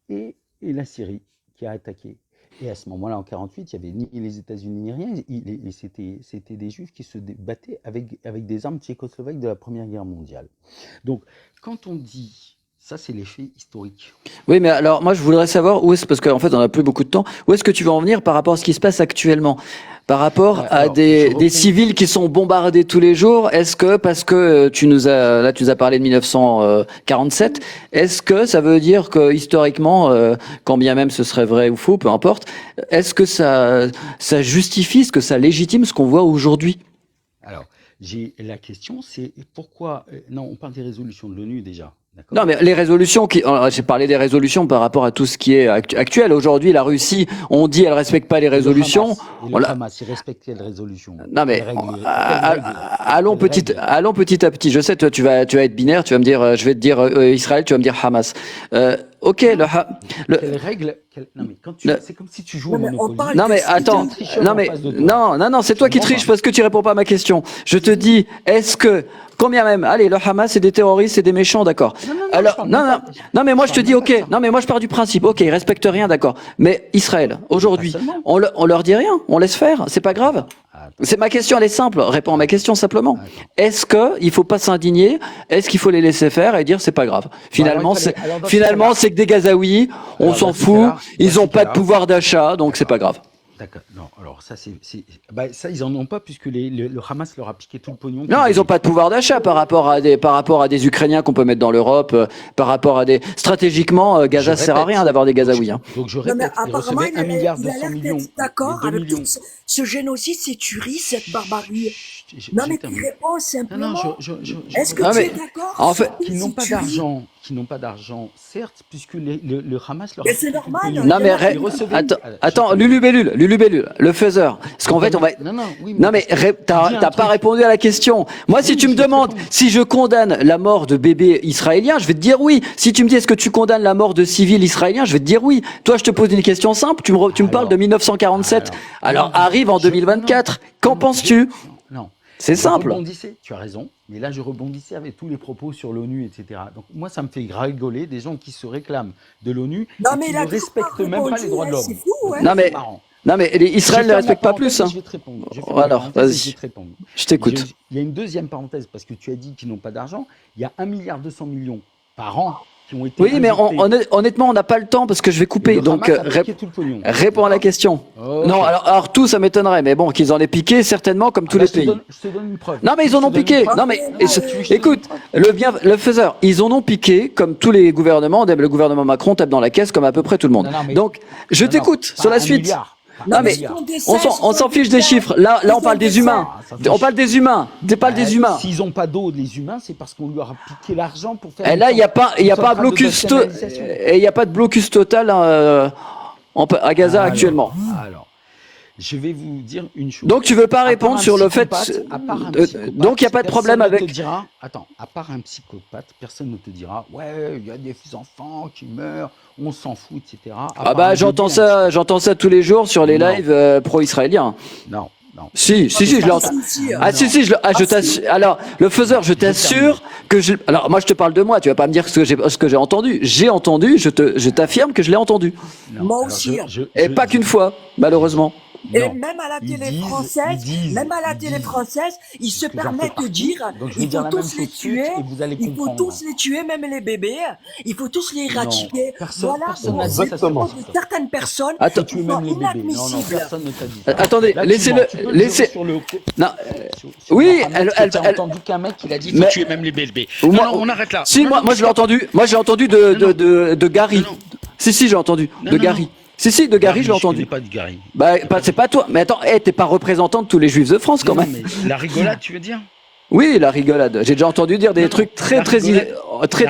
S7: Et la Syrie qui a attaqué. Et à ce moment-là, en 1948, il n'y avait ni les États-Unis ni rien. Et c'était des Juifs qui se battaient avec des armes tchécoslovaques de la Première Guerre mondiale. Donc, quand on dit... Ça, c'est les faits historiques.
S1: Oui, mais alors, moi, je voudrais savoir parce qu'en fait, on n'a plus beaucoup de temps, où est-ce que tu veux en venir par rapport à ce qui se passe actuellement? Par rapport à des civils qui sont bombardés tous les jours, est-ce que, parce que tu nous as parlé de 1947, est-ce que ça veut dire que, historiquement, quand bien même ce serait vrai ou faux, peu importe, est-ce que ça justifie, est-ce que ça légitime ce qu'on voit aujourd'hui?
S7: Alors, la question, c'est pourquoi... Non, on parle des résolutions de l'ONU déjà.
S1: Non, mais les résolutions j'ai parlé des résolutions par rapport à tout ce qui est actuel. Aujourd'hui, la Russie, on dit, elle respecte pas les résolutions.
S7: Le Hamas, il respecte quelles résolutions?
S1: Non, mais allons petit à petit. Je sais, toi, tu vas être binaire, tu vas me dire, je vais te dire Israël, tu vas me dire Hamas. Ok,
S7: Quelles règles? Non, mais c'est comme si tu joues au Monopoly.
S1: Non, mais attends. Non, c'est toi qui triches parce que tu réponds pas à ma question. Je te dis, est-ce que, combien même, allez, le Hamas, c'est des terroristes, c'est des méchants, d'accord. Non, mais moi, je te dis, ok. Non, mais moi, je pars du principe, ok, ils respectent rien, d'accord. Mais Israël, aujourd'hui, on leur dit rien, on laisse faire, c'est pas grave. C'est ma question, elle est simple. Réponds à ma question simplement. Est-ce qu'il faut pas s'indigner? Est-ce qu'il faut les laisser faire et dire c'est pas grave? Finalement, c'est que des Gazaouis, on s'en fout. Ils ont pas de pouvoir d'achat, donc c'est pas grave.
S7: D'accord. Non, alors ça, ça, ils en ont pas puisque le Hamas leur a piqué tout le pognon.
S1: Non, ils ont pas de pouvoir d'achat par rapport à des Ukrainiens qu'on peut mettre dans l'Europe, par rapport à stratégiququement, Gaza sert à rien d'avoir des Gazaouis.
S7: Donc je répète, ils recevaient 1,2 milliard.
S3: D'accord avec tout ce génocide, ces tueries, cette barbarie. Non, mais tu
S7: termine.
S3: réponds
S7: Non,
S3: simplement.
S7: je
S3: Est-ce que
S1: Ah,
S3: tu
S7: réponds.
S3: es
S1: mais
S3: d'accord
S1: en fait,
S3: surtout
S7: Qui n'ont
S3: si
S7: pas
S3: tu vis?
S7: d'argent, certes, puisque le Hamas leur
S3: Et
S7: a
S3: c'est
S7: foutu tout le
S3: normal,
S7: pognon.
S3: il
S1: non
S3: y en
S1: mais
S3: a qui
S7: Ils recevaient.
S1: attends,
S7: Je
S1: attends,
S7: termine.
S1: Lulubellule, le faiseur. Parce qu'en fait, on va.
S7: Non, oui, mais
S1: Non mais
S7: parce que tu dis
S1: t'as
S7: un
S1: pas
S7: truc.
S1: répondu à la question. Moi, si
S7: Oui,
S1: tu me
S7: je vais te
S1: demandes
S7: répondre.
S1: si je condamne la mort de bébés israéliens, je vais te dire oui. Si tu me dis est-ce que tu condamnes la mort de civils israéliens, je vais te dire oui. Toi, je te pose une question simple. Tu me parles de
S7: Alors,
S1: 1947. Alors arrive en
S7: non,
S1: 2024. Qu'en
S7: non,
S1: penses-tu?
S7: non.
S1: C'est
S7: Je
S1: simple.
S7: rebondissais, tu as raison, mais là je rebondissais avec tous les propos sur l'ONU, etc. Donc moi ça me fait rigoler des gens qui se réclament de l'ONU
S3: Non,
S7: et
S3: mais
S7: qui
S3: il
S7: ne
S3: a toujours pas
S7: respectent même pas
S3: répondu,
S7: les droits de
S3: hein, c'est
S7: l'homme.
S3: fou,
S7: Donc
S3: hein.
S7: moi
S1: Non
S7: c'est
S1: mais
S7: marrant.
S1: non mais Israël ne
S7: Je ferme la
S1: respecte pas
S7: parenthèse
S1: plus.
S7: et
S1: Hein.
S7: je vais te répondre. Je ferme la
S1: Alors,
S7: parenthèse et je vais
S1: vas-y,
S7: te répondre.
S1: je t'écoute.
S7: Il y a une deuxième parenthèse parce que tu as dit qu'ils n'ont pas d'argent. Il y a 1,2 milliard par an qui ont été
S1: Oui, mais
S7: injectés.
S1: honnêtement, on n'a pas le temps parce que je vais
S7: Et
S1: couper.
S7: le
S1: Donc,
S7: Hamas a piqué tout le pognon.
S1: réponds à la
S7: D'accord?
S1: question.
S7: Ok.
S1: Non, alors tout, ça m'étonnerait, mais bon, qu'ils en aient piqué, certainement, comme
S7: Ah
S1: tous
S7: bah,
S1: les pays.
S7: je te donne une preuve.
S1: Non, mais ils
S7: Je
S1: en
S7: te
S1: ont
S7: donne une
S1: piqué.
S7: preuve.
S1: Non, mais
S7: Tu veux que je te donne une
S1: écoute,
S7: preuve?
S1: le faiseur, ils en ont piqué, comme tous les gouvernements. Le gouvernement Macron tape dans la caisse, comme à peu près tout le monde.
S7: Non, mais-
S1: Donc, je
S7: Non,
S1: t'écoute
S7: pas
S1: sur la
S7: un
S1: suite.
S7: milliard.
S1: Non, mais on s'en fiche des chiffres. Là, on parle des humains. On parle des humains. On parle des humains.
S7: S'ils n'ont pas d'eau, les humains, c'est parce qu'on leur a piqué l'argent pour faire.
S1: Et là, il n'y a pas un blocus. Et il n'y a pas de blocus total à Gaza actuellement.
S7: Alors, je vais vous dire une chose.
S1: Donc tu veux pas répondre sur le fait.
S7: À part un
S1: Donc il n'y a pas de problème avec.
S7: À part un psychopathe, personne ne te dira ouais, il y a des enfants qui meurent, on s'en fout, etc.
S1: Ah bah j'entends ça tous les jours sur les lives pro-israéliens.
S7: Non.
S1: Si, je l'entends. Ah si, je t'assure. Alors, le faiseur, je t'assure que je. Alors, moi, je te parle de moi. Tu vas pas me dire ce que j'ai entendu. J'ai entendu. Je t'affirme que je l'ai entendu.
S7: Non.
S3: Moi
S7: Alors,
S3: aussi.
S1: Et pas qu'une fois, malheureusement.
S3: Et
S7: Non.
S3: même à la
S7: Ils
S3: télé
S7: disent-
S3: française,
S7: ils disent
S3: ils se
S7: que j'en fais
S3: permettent de
S7: partie.
S3: dire,
S7: Donc, je vais
S3: il
S7: dire
S3: faut
S7: la même
S3: tous les
S7: chose
S3: tuer,
S7: et vous allez
S3: il faut
S7: comprendre.
S3: tous les tuer, même les bébés, il faut tous les éradiquer.
S7: Personne
S3: Voilà,
S7: n'a dit ça.
S2: Exactement.
S3: de certaines personnes
S1: Attends.
S3: qui
S7: Tu es
S3: sont
S7: même les bébés. Non,
S3: inadmissibles.
S7: personne ne t'a dit ça.
S1: Attendez,
S7: Là, tu
S1: laissez-le.
S7: mens. Tu peux le dire sur le-
S1: Non.
S7: sur
S1: Oui,
S7: Mohamed,
S1: elle-
S7: tu as entendu qu'un mec il a dit faut
S1: Mais-
S7: tuer même les bébés.
S1: Ou
S7: Non,
S1: moi-
S7: non, on arrête là.
S1: Si,
S7: Non,
S1: moi
S7: non,
S1: je l'ai entendu. Moi, j'ai entendu de Gary.
S7: Non, non.
S1: Si, j'ai entendu.
S7: Non,
S1: De
S7: non,
S1: Gary.
S7: non.
S1: Si, de Gary, je l'ai
S7: Je
S1: entendu.
S7: connais pas de Gary.
S1: Bah, c'est pas toi. Mais attends, t'es pas représentant de tous les juifs de France quand
S7: Non,
S1: même.
S7: mais la rigolade, tu veux dire?
S1: Oui, la rigolade. J'ai déjà entendu dire des
S7: Non,
S1: trucs
S7: non,
S1: très
S7: la
S1: très
S7: rigolade-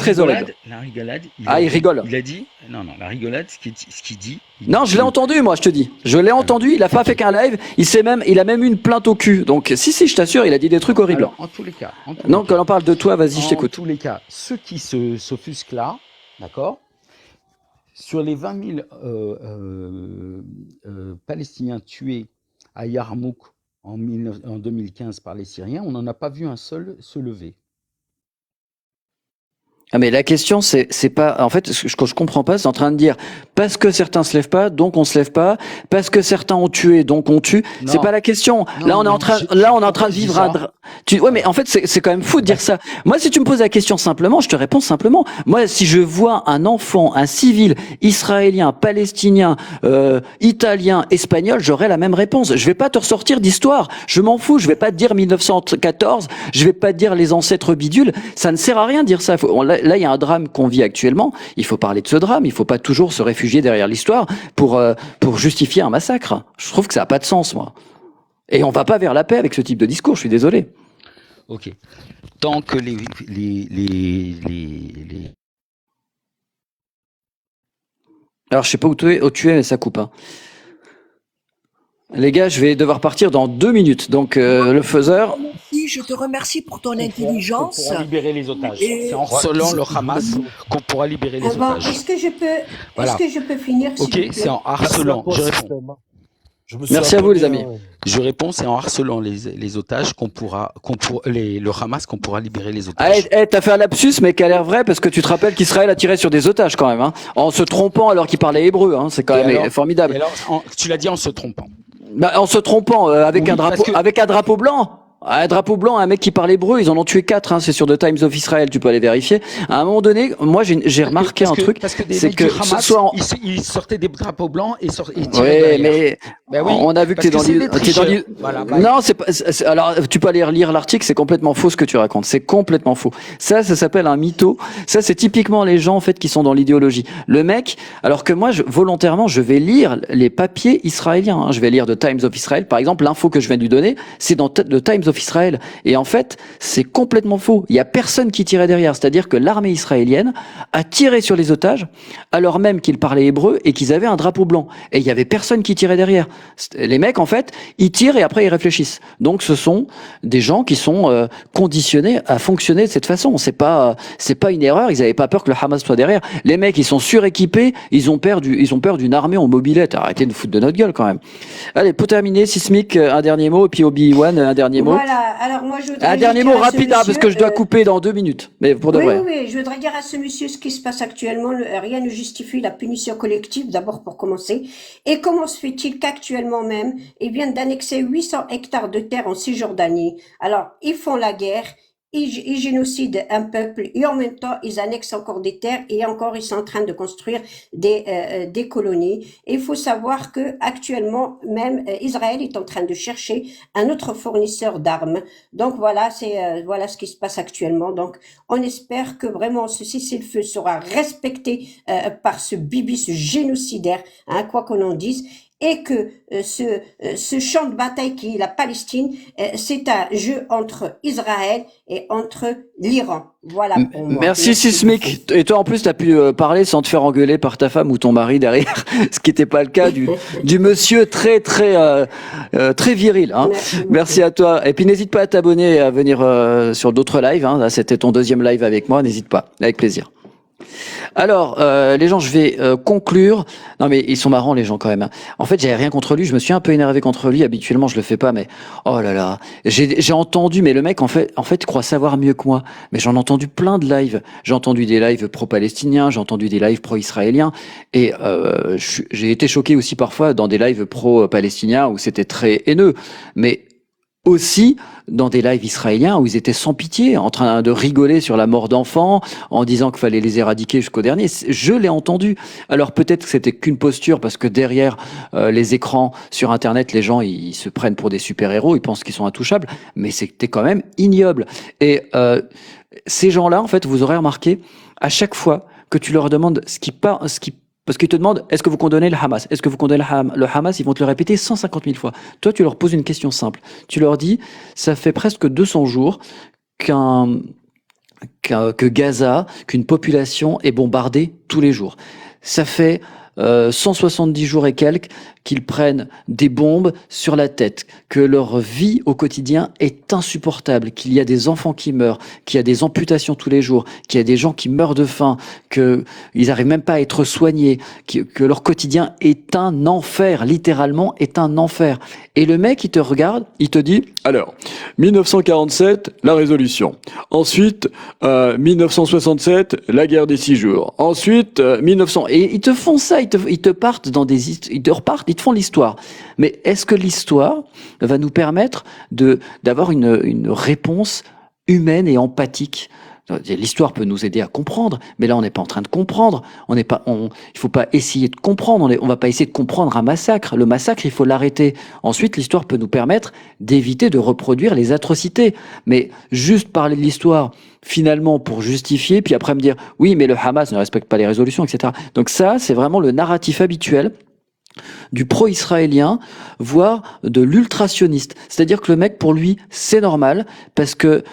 S1: très horribles.
S7: La rigolade.
S1: Ah, il rigole.
S7: Il a dit. Non, la rigolade, ce qu'il dit.
S1: Non, je l'ai entendu, moi, je te dis. Je l'ai entendu. Il a pas fait qu'un live. Il a même eu une plainte au cul. Donc, si, je t'assure, il a dit des trucs horribles.
S7: Alors, en tous les cas.
S1: Non, quand on parle de toi, vas-y, je
S7: En
S1: t'écoute.
S7: tous les cas, ceux qui s'offusquent là, d'accord, sur les 20 000 Palestiniens tués à Yarmouk en 2015 par les Syriens, on n'en a pas vu un seul se lever.
S1: Ah, mais la question, c'est pas, en fait, ce que je comprends pas, c'est en train de dire, parce que certains se lèvent pas, donc on se lève pas, parce que certains ont tué, donc on tue.
S7: Non.
S1: C'est pas la question.
S7: Non,
S1: Là, on est en
S7: mais
S1: train de
S7: je dis
S1: vivre
S7: ça.
S1: ouais, mais en fait, c'est quand même fou de dire ça. Moi, si tu me poses la question simplement, je te réponds simplement. Moi, si je vois un enfant, un civil, israélien, palestinien, italien, espagnol, j'aurai la même réponse. Je vais pas te ressortir d'histoire. Je m'en fous. Je vais pas te dire 1914. Je vais pas te dire les ancêtres bidules. Ça ne sert à rien de dire ça. Là, il y a un drame qu'on vit actuellement. Il faut parler de ce drame. Il faut pas toujours se réfugier derrière l'histoire pour justifier un massacre. Je trouve que ça a pas de sens, moi. Et on va pas vers la paix avec ce type de discours. Je suis désolé.
S7: Ok. Tant que les
S1: Alors, je sais pas où tu es, mais ça coupe. Hein. Les gars, je vais devoir partir dans 2 minutes. Donc, le faiseur.
S3: Si, je te remercie pour ton
S7: qu'on
S3: intelligence.
S7: pourra libérer les otages.
S3: Et-
S7: C'est en harcelant le Hamas qu'on pourra libérer les
S6: Avant,
S7: otages.
S6: est-ce que
S7: Voilà.
S6: je peux finir, s'il
S7: Ok,
S6: vous plaît?
S7: c'est en harcelant. Je réponds.
S1: Merci à vous, les amis.
S7: Je réponds, c'est en harcelant les otages le Hamas qu'on pourra libérer les
S1: Ah,
S7: otages.
S1: t'as fait un lapsus, mais qui a l'air vrai, parce que tu te rappelles qu'Israël a tiré sur des otages quand même, hein, en se trompant alors qu'il parlait hébreu. Hein, c'est quand
S7: Et
S1: même
S7: alors-
S1: formidable.
S7: Et alors, tu l'as dit en se trompant.
S1: Bah, en se trompant avec
S7: Oui,
S1: un
S7: parce que-
S1: drapeau blanc. Un drapeau blanc, un mec qui parle hébreu, ils en ont tué 4, hein, c'est sur The Times of Israel, tu peux aller vérifier. À un moment donné, moi j'ai remarqué un truc,
S7: parce que des
S1: c'est
S7: mecs
S1: que
S7: du
S1: ce
S7: Hamas,
S1: soit en...
S7: ils sortaient des drapeaux blancs et tiraient
S1: Ouais,
S7: derrière.
S1: mais
S7: Ben oui,
S1: on a vu que
S7: parce
S1: t'es dans
S7: c'est des
S1: l'île.
S7: tricheurs.
S1: Dans
S7: Voilà, bye.
S1: non, c'est pas. Alors, tu peux aller lire l'article, c'est complètement faux ce que tu racontes. C'est complètement faux. Ça s'appelle un mytho. Ça, c'est typiquement les gens en fait qui sont dans l'idéologie. Le mec, alors que moi, volontairement, je vais lire les papiers israéliens. Hein. Je vais lire The Times of Israel, par exemple. L'info que je viens de lui donner, c'est dans The Times of sauf Israël. Et en fait, c'est complètement faux. Il y a personne qui tirait derrière. C'est-à-dire que l'armée israélienne a tiré sur les otages, alors même qu'ils parlaient hébreu et qu'ils avaient un drapeau blanc. Et il y avait personne qui tirait derrière. Les mecs, en fait, ils tirent et après ils réfléchissent. Donc, ce sont des gens qui sont conditionnés à fonctionner de cette façon. C'est pas une erreur. Ils n'avaient pas peur que le Hamas soit derrière. Les mecs, ils sont suréquipés. Ils ont peur d'une armée en mobilette. Arrêtez de foutre de notre gueule quand même. Allez, pour terminer, Sismic, un dernier mot, et puis Obi-Wan, un dernier mot.
S6: Voilà, alors moi je voudrais
S1: Un dernier
S6: dire
S1: mot
S6: à ce
S1: rapide, parce que je dois
S6: monsieur,
S1: couper dans 2 minutes. Mais pour de
S6: oui,
S1: vrai.
S6: oui, oui, je voudrais dire à ce monsieur ce qui se passe actuellement. Rien ne justifie la punition collective, d'abord pour commencer. Et comment se fait-il qu'actuellement même, ils viennent d'annexer 800 hectares de terre en Cisjordanie? Alors, ils font la guerre, ils génocident un peuple et en même temps, ils annexent encore des terres et encore, ils sont en train de construire des colonies. Et il faut savoir que actuellement, même Israël est en train de chercher un autre fournisseur d'armes. Donc voilà, voilà ce qui se passe actuellement. Donc on espère que vraiment ce cessez-le-feu sera respecté par ce Bibi, ce génocidaire, hein, quoi qu'on en dise, et que ce champ de bataille qui est la Palestine, c'est un jeu entre Israël et entre l'Iran. Voilà pour moi.
S1: Merci
S6: Merci beaucoup.
S1: Sismic. Et toi en plus, tu as pu parler sans te faire engueuler par ta femme ou ton mari derrière, ce qui n'était pas le cas du monsieur très viril. Hein.
S6: Merci beaucoup.
S1: Merci à toi. Et puis n'hésite pas à t'abonner et à venir sur d'autres lives. Hein. Là, c'était ton 2e live avec moi. N'hésite pas, avec plaisir. Alors, les gens, je vais conclure. Non, mais ils sont marrants, les gens, quand même. En fait, j'avais rien contre lui. Je me suis un peu énervé contre lui. Habituellement, je le fais pas, mais oh là là. J'ai entendu, mais le mec, en fait, croit savoir mieux que moi. Mais j'en ai entendu plein de lives. J'ai entendu des lives pro-palestiniens, j'ai entendu des lives pro-israéliens. Et j'ai été choqué aussi parfois dans des lives pro-palestiniens où c'était très haineux. Mais aussi dans des lives israéliens où ils étaient sans pitié, en train de rigoler sur la mort d'enfants, en disant qu'il fallait les éradiquer jusqu'au dernier. Je l'ai entendu. Alors peut-être que c'était qu'une posture, parce que derrière les écrans sur Internet, les gens ils se prennent pour des super-héros, ils pensent qu'ils sont intouchables, mais c'était quand même ignoble. Et ces gens-là, en fait, vous aurez remarqué, à chaque fois que tu leur demandes parce qu'ils te demandent, est-ce que vous condamnez le Hamas? Est-ce que vous condamnez le Hamas? Ils vont te le répéter 150 000 fois. Toi, tu leur poses une question simple. Tu leur dis, ça fait presque 200 jours que Gaza, qu'une population est bombardée tous les jours. Ça fait 170 jours et quelques qu'ils prennent des bombes sur la tête, que leur vie au quotidien est insupportable, qu'il y a des enfants qui meurent, qu'il y a des amputations tous les jours, qu'il y a des gens qui meurent de faim, qu'ils n'arrivent même pas à être soignés, que leur quotidien est un enfer, littéralement est un enfer. Et le mec, il te regarde, il te dit, alors, 1947, la résolution. Ensuite, 1967, la guerre des 6 jours. Ensuite, 1900. Et ils te font ça, ils te partent dans ils te font l'histoire. Mais est-ce que l'histoire va nous permettre d'avoir une réponse humaine et empathique? L'histoire peut nous aider à comprendre, mais là on n'est pas en train de comprendre. Il faut pas essayer de comprendre. On va pas essayer de comprendre un massacre. Le massacre, il faut l'arrêter. Ensuite, l'histoire peut nous permettre d'éviter de reproduire les atrocités. Mais juste parler de l'histoire, finalement, pour justifier, puis après me dire oui, mais le Hamas ne respecte pas les résolutions, etc. Donc ça, c'est vraiment le narratif habituel du pro-israélien, voire de l'ultra-sioniste. C'est-à-dire que le mec, pour lui, c'est normal, parce que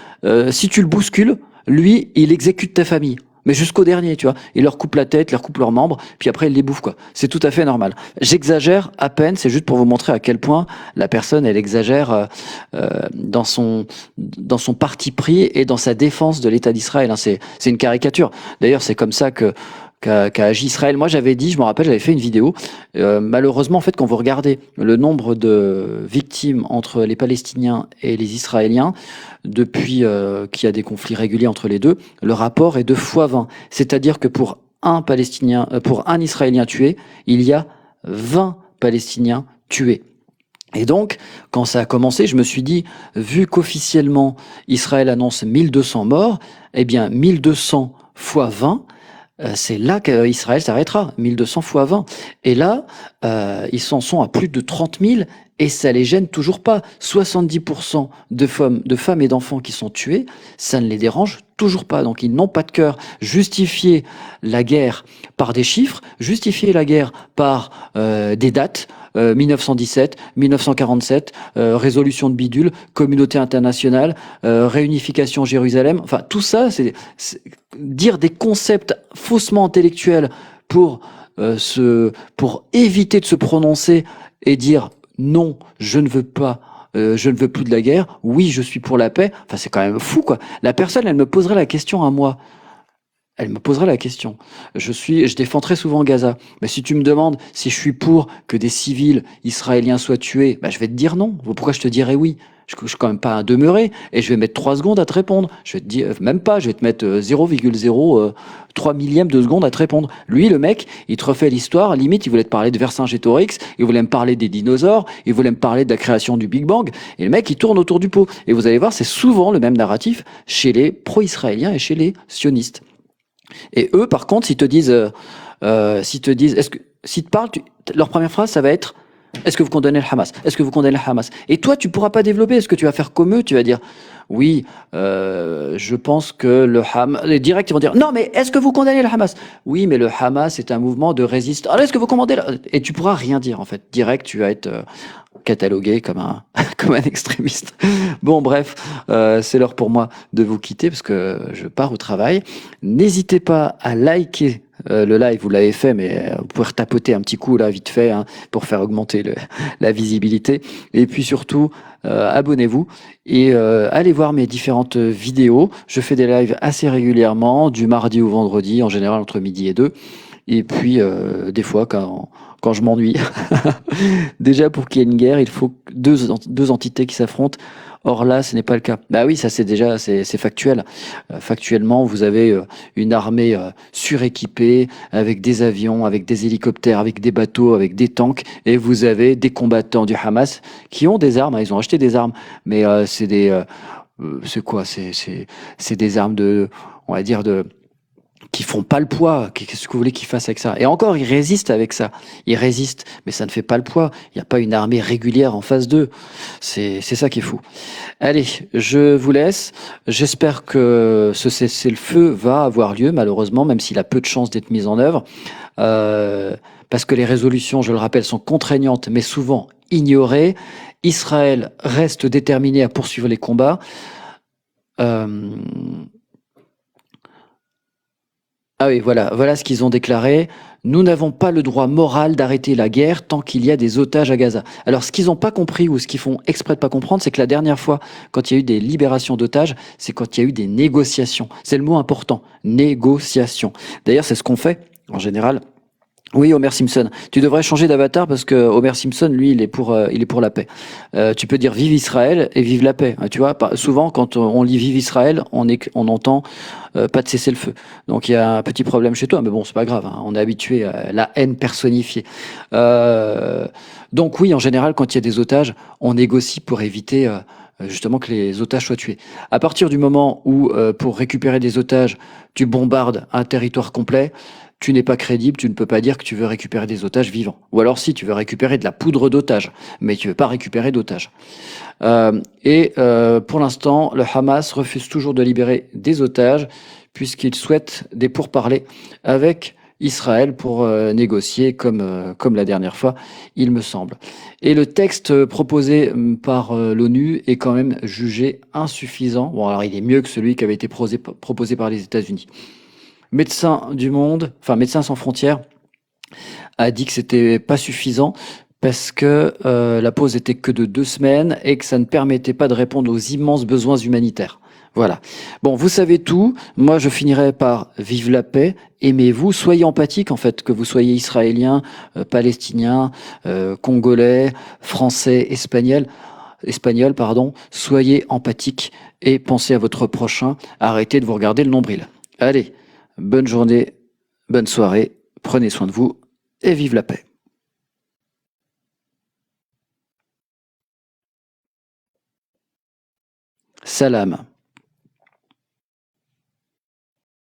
S1: si tu le bouscules, lui, il exécute ta famille. Mais jusqu'au dernier, tu vois. Il leur coupe la tête, il leur coupe leurs membres, puis après, il les bouffe, quoi. C'est tout à fait normal. J'exagère à peine, c'est juste pour vous montrer à quel point la personne, elle exagère dans son parti pris et dans sa défense de l'État d'Israël. Hein. C'est une caricature. D'ailleurs, c'est comme ça qu'a agi Israël. Moi, j'avais dit, je me rappelle, j'avais fait une vidéo. Malheureusement, en fait, quand vous regardez le nombre de victimes entre les Palestiniens et les Israéliens, depuis qu'il y a des conflits réguliers entre les deux, le rapport est de x20. C'est-à-dire que pour un Israélien tué, il y a 20 Palestiniens tués. Et donc, quand ça a commencé, je me suis dit, vu qu'officiellement Israël annonce 1200 morts, eh bien 1200 fois 20, c'est là qu'Israël s'arrêtera, 1200 fois 20. Et là, ils s'en sont à plus de 30 000 et ça les gêne toujours pas. 70% de femmes et d'enfants qui sont tués, ça ne les dérange toujours pas. Donc ils n'ont pas de cœur. Justifier la guerre par des chiffres, justifier la guerre par des dates, 1917, 1947, résolution de bidule, communauté internationale, réunification Jérusalem. Enfin, tout ça, c'est dire des concepts faussement intellectuels pour, pour éviter de se prononcer et dire non, je ne veux pas. Je ne veux plus de la guerre. Oui, je suis pour la paix. Enfin, c'est quand même fou, quoi. La personne, elle me poserait la question à moi. Elle me poserait la question. Je défends très souvent Gaza. Mais si tu me demandes si je suis pour que des civils israéliens soient tués, bah, je vais te dire non. Pourquoi je te dirais oui? Je suis quand même pas un demeuré et je vais mettre 3 secondes à te répondre. Je vais te dire, même pas, je vais te mettre 0,03 millième de seconde à te répondre. Lui, le mec, il te refait l'histoire. Limite, il voulait te parler de Vercingétorix, il voulait me parler des dinosaures, il voulait me parler de la création du Big Bang. Et le mec, il tourne autour du pot. Et vous allez voir, c'est souvent le même narratif chez les pro-israéliens et chez les sionistes. Et eux, par contre, s'ils te disent, s'ils te parlent, leur première phrase, ça va être, est-ce que vous condamnez le Hamas? Est-ce que vous condamnez le Hamas? Et toi, tu pourras pas développer. Est-ce que tu vas faire comme eux? Tu vas dire, oui, je pense que le Hamas. Les directs, ils vont dire, non, mais est-ce que vous condamnez le Hamas? Oui, mais le Hamas est un mouvement de résistance. Alors, est-ce que vous commandez Et tu pourras rien dire, en fait. Direct, tu vas être catalogué comme un, comme un extrémiste. Bon, bref, c'est l'heure pour moi de vous quitter parce que je pars au travail. N'hésitez pas à liker le live, vous l'avez fait, mais vous pouvez retapoter un petit coup là, vite fait, hein, pour faire augmenter la visibilité. Et puis surtout, abonnez-vous et allez voir mes différentes vidéos. Je fais des lives assez régulièrement, du mardi au vendredi, en général entre midi et 2. Et puis, des fois, quand je m'ennuie. Déjà, pour qu'il y ait une guerre, il faut deux entités qui s'affrontent. Or là, ce n'est pas le cas. Bah oui, ça c'est factuel. Factuellement, vous avez une armée suréquipée, avec des avions, avec des hélicoptères, avec des bateaux, avec des tanks, et vous avez des combattants du Hamas qui ont des armes. Ils ont acheté des armes, mais c'est quoi? C'est des armes on va dire qui font pas le poids. Qu'est-ce que vous voulez qu'ils fassent avec ça? Et encore, ils résistent avec ça. Ils résistent, mais ça ne fait pas le poids. Il n'y a pas une armée régulière en face d'eux. C'est ça qui est fou. Allez, je vous laisse. J'espère que ce cessez-le-feu va avoir lieu, malheureusement, même s'il a peu de chances d'être mis en œuvre. Parce que les résolutions, je le rappelle, sont contraignantes, mais souvent ignorées. Israël reste déterminé à poursuivre les combats. Ah oui, voilà ce qu'ils ont déclaré. Nous n'avons pas le droit moral d'arrêter la guerre tant qu'il y a des otages à Gaza. Alors, ce qu'ils n'ont pas compris ou ce qu'ils font exprès de pas comprendre, c'est que la dernière fois, quand il y a eu des libérations d'otages, c'est quand il y a eu des négociations. C'est le mot important, négociation. D'ailleurs, c'est ce qu'on fait en général. Oui, Homer Simpson. Tu devrais changer d'avatar parce que Homer Simpson, lui, il est pour la paix. Tu peux dire vive Israël et vive la paix. Tu vois, souvent quand on lit vive Israël, on entend pas de cesser le feu. Donc il y a un petit problème chez toi, mais bon, c'est pas grave. Hein, on est habitué à la haine personnifiée. Donc oui, en général, quand il y a des otages, on négocie pour éviter justement que les otages soient tués. À partir du moment où, pour récupérer des otages, tu bombardes un territoire complet, tu n'es pas crédible, tu ne peux pas dire que tu veux récupérer des otages vivants. Ou alors si, tu veux récupérer de la poudre d'otages, mais tu ne veux pas récupérer d'otages. Pour l'instant, le Hamas refuse toujours de libérer des otages, puisqu'il souhaite des pourparlers avec Israël pour négocier comme la dernière fois, il me semble. Et le texte proposé par l'ONU est quand même jugé insuffisant. Bon, alors il est mieux que celui qui avait été proposé par les États-Unis. Médecins sans frontières a dit que c'était pas suffisant parce que la pause était que de 2 semaines et que ça ne permettait pas de répondre aux immenses besoins humanitaires. Voilà. Bon, vous savez tout. Moi, je finirai par vive la paix. Aimez-vous, soyez empathique en fait, que vous soyez israélien, palestinien, congolais, français, espagnol, soyez empathique et pensez à votre prochain. Arrêtez de vous regarder le nombril. Allez. Bonne journée, bonne soirée, prenez soin de vous et vive la paix. Salam.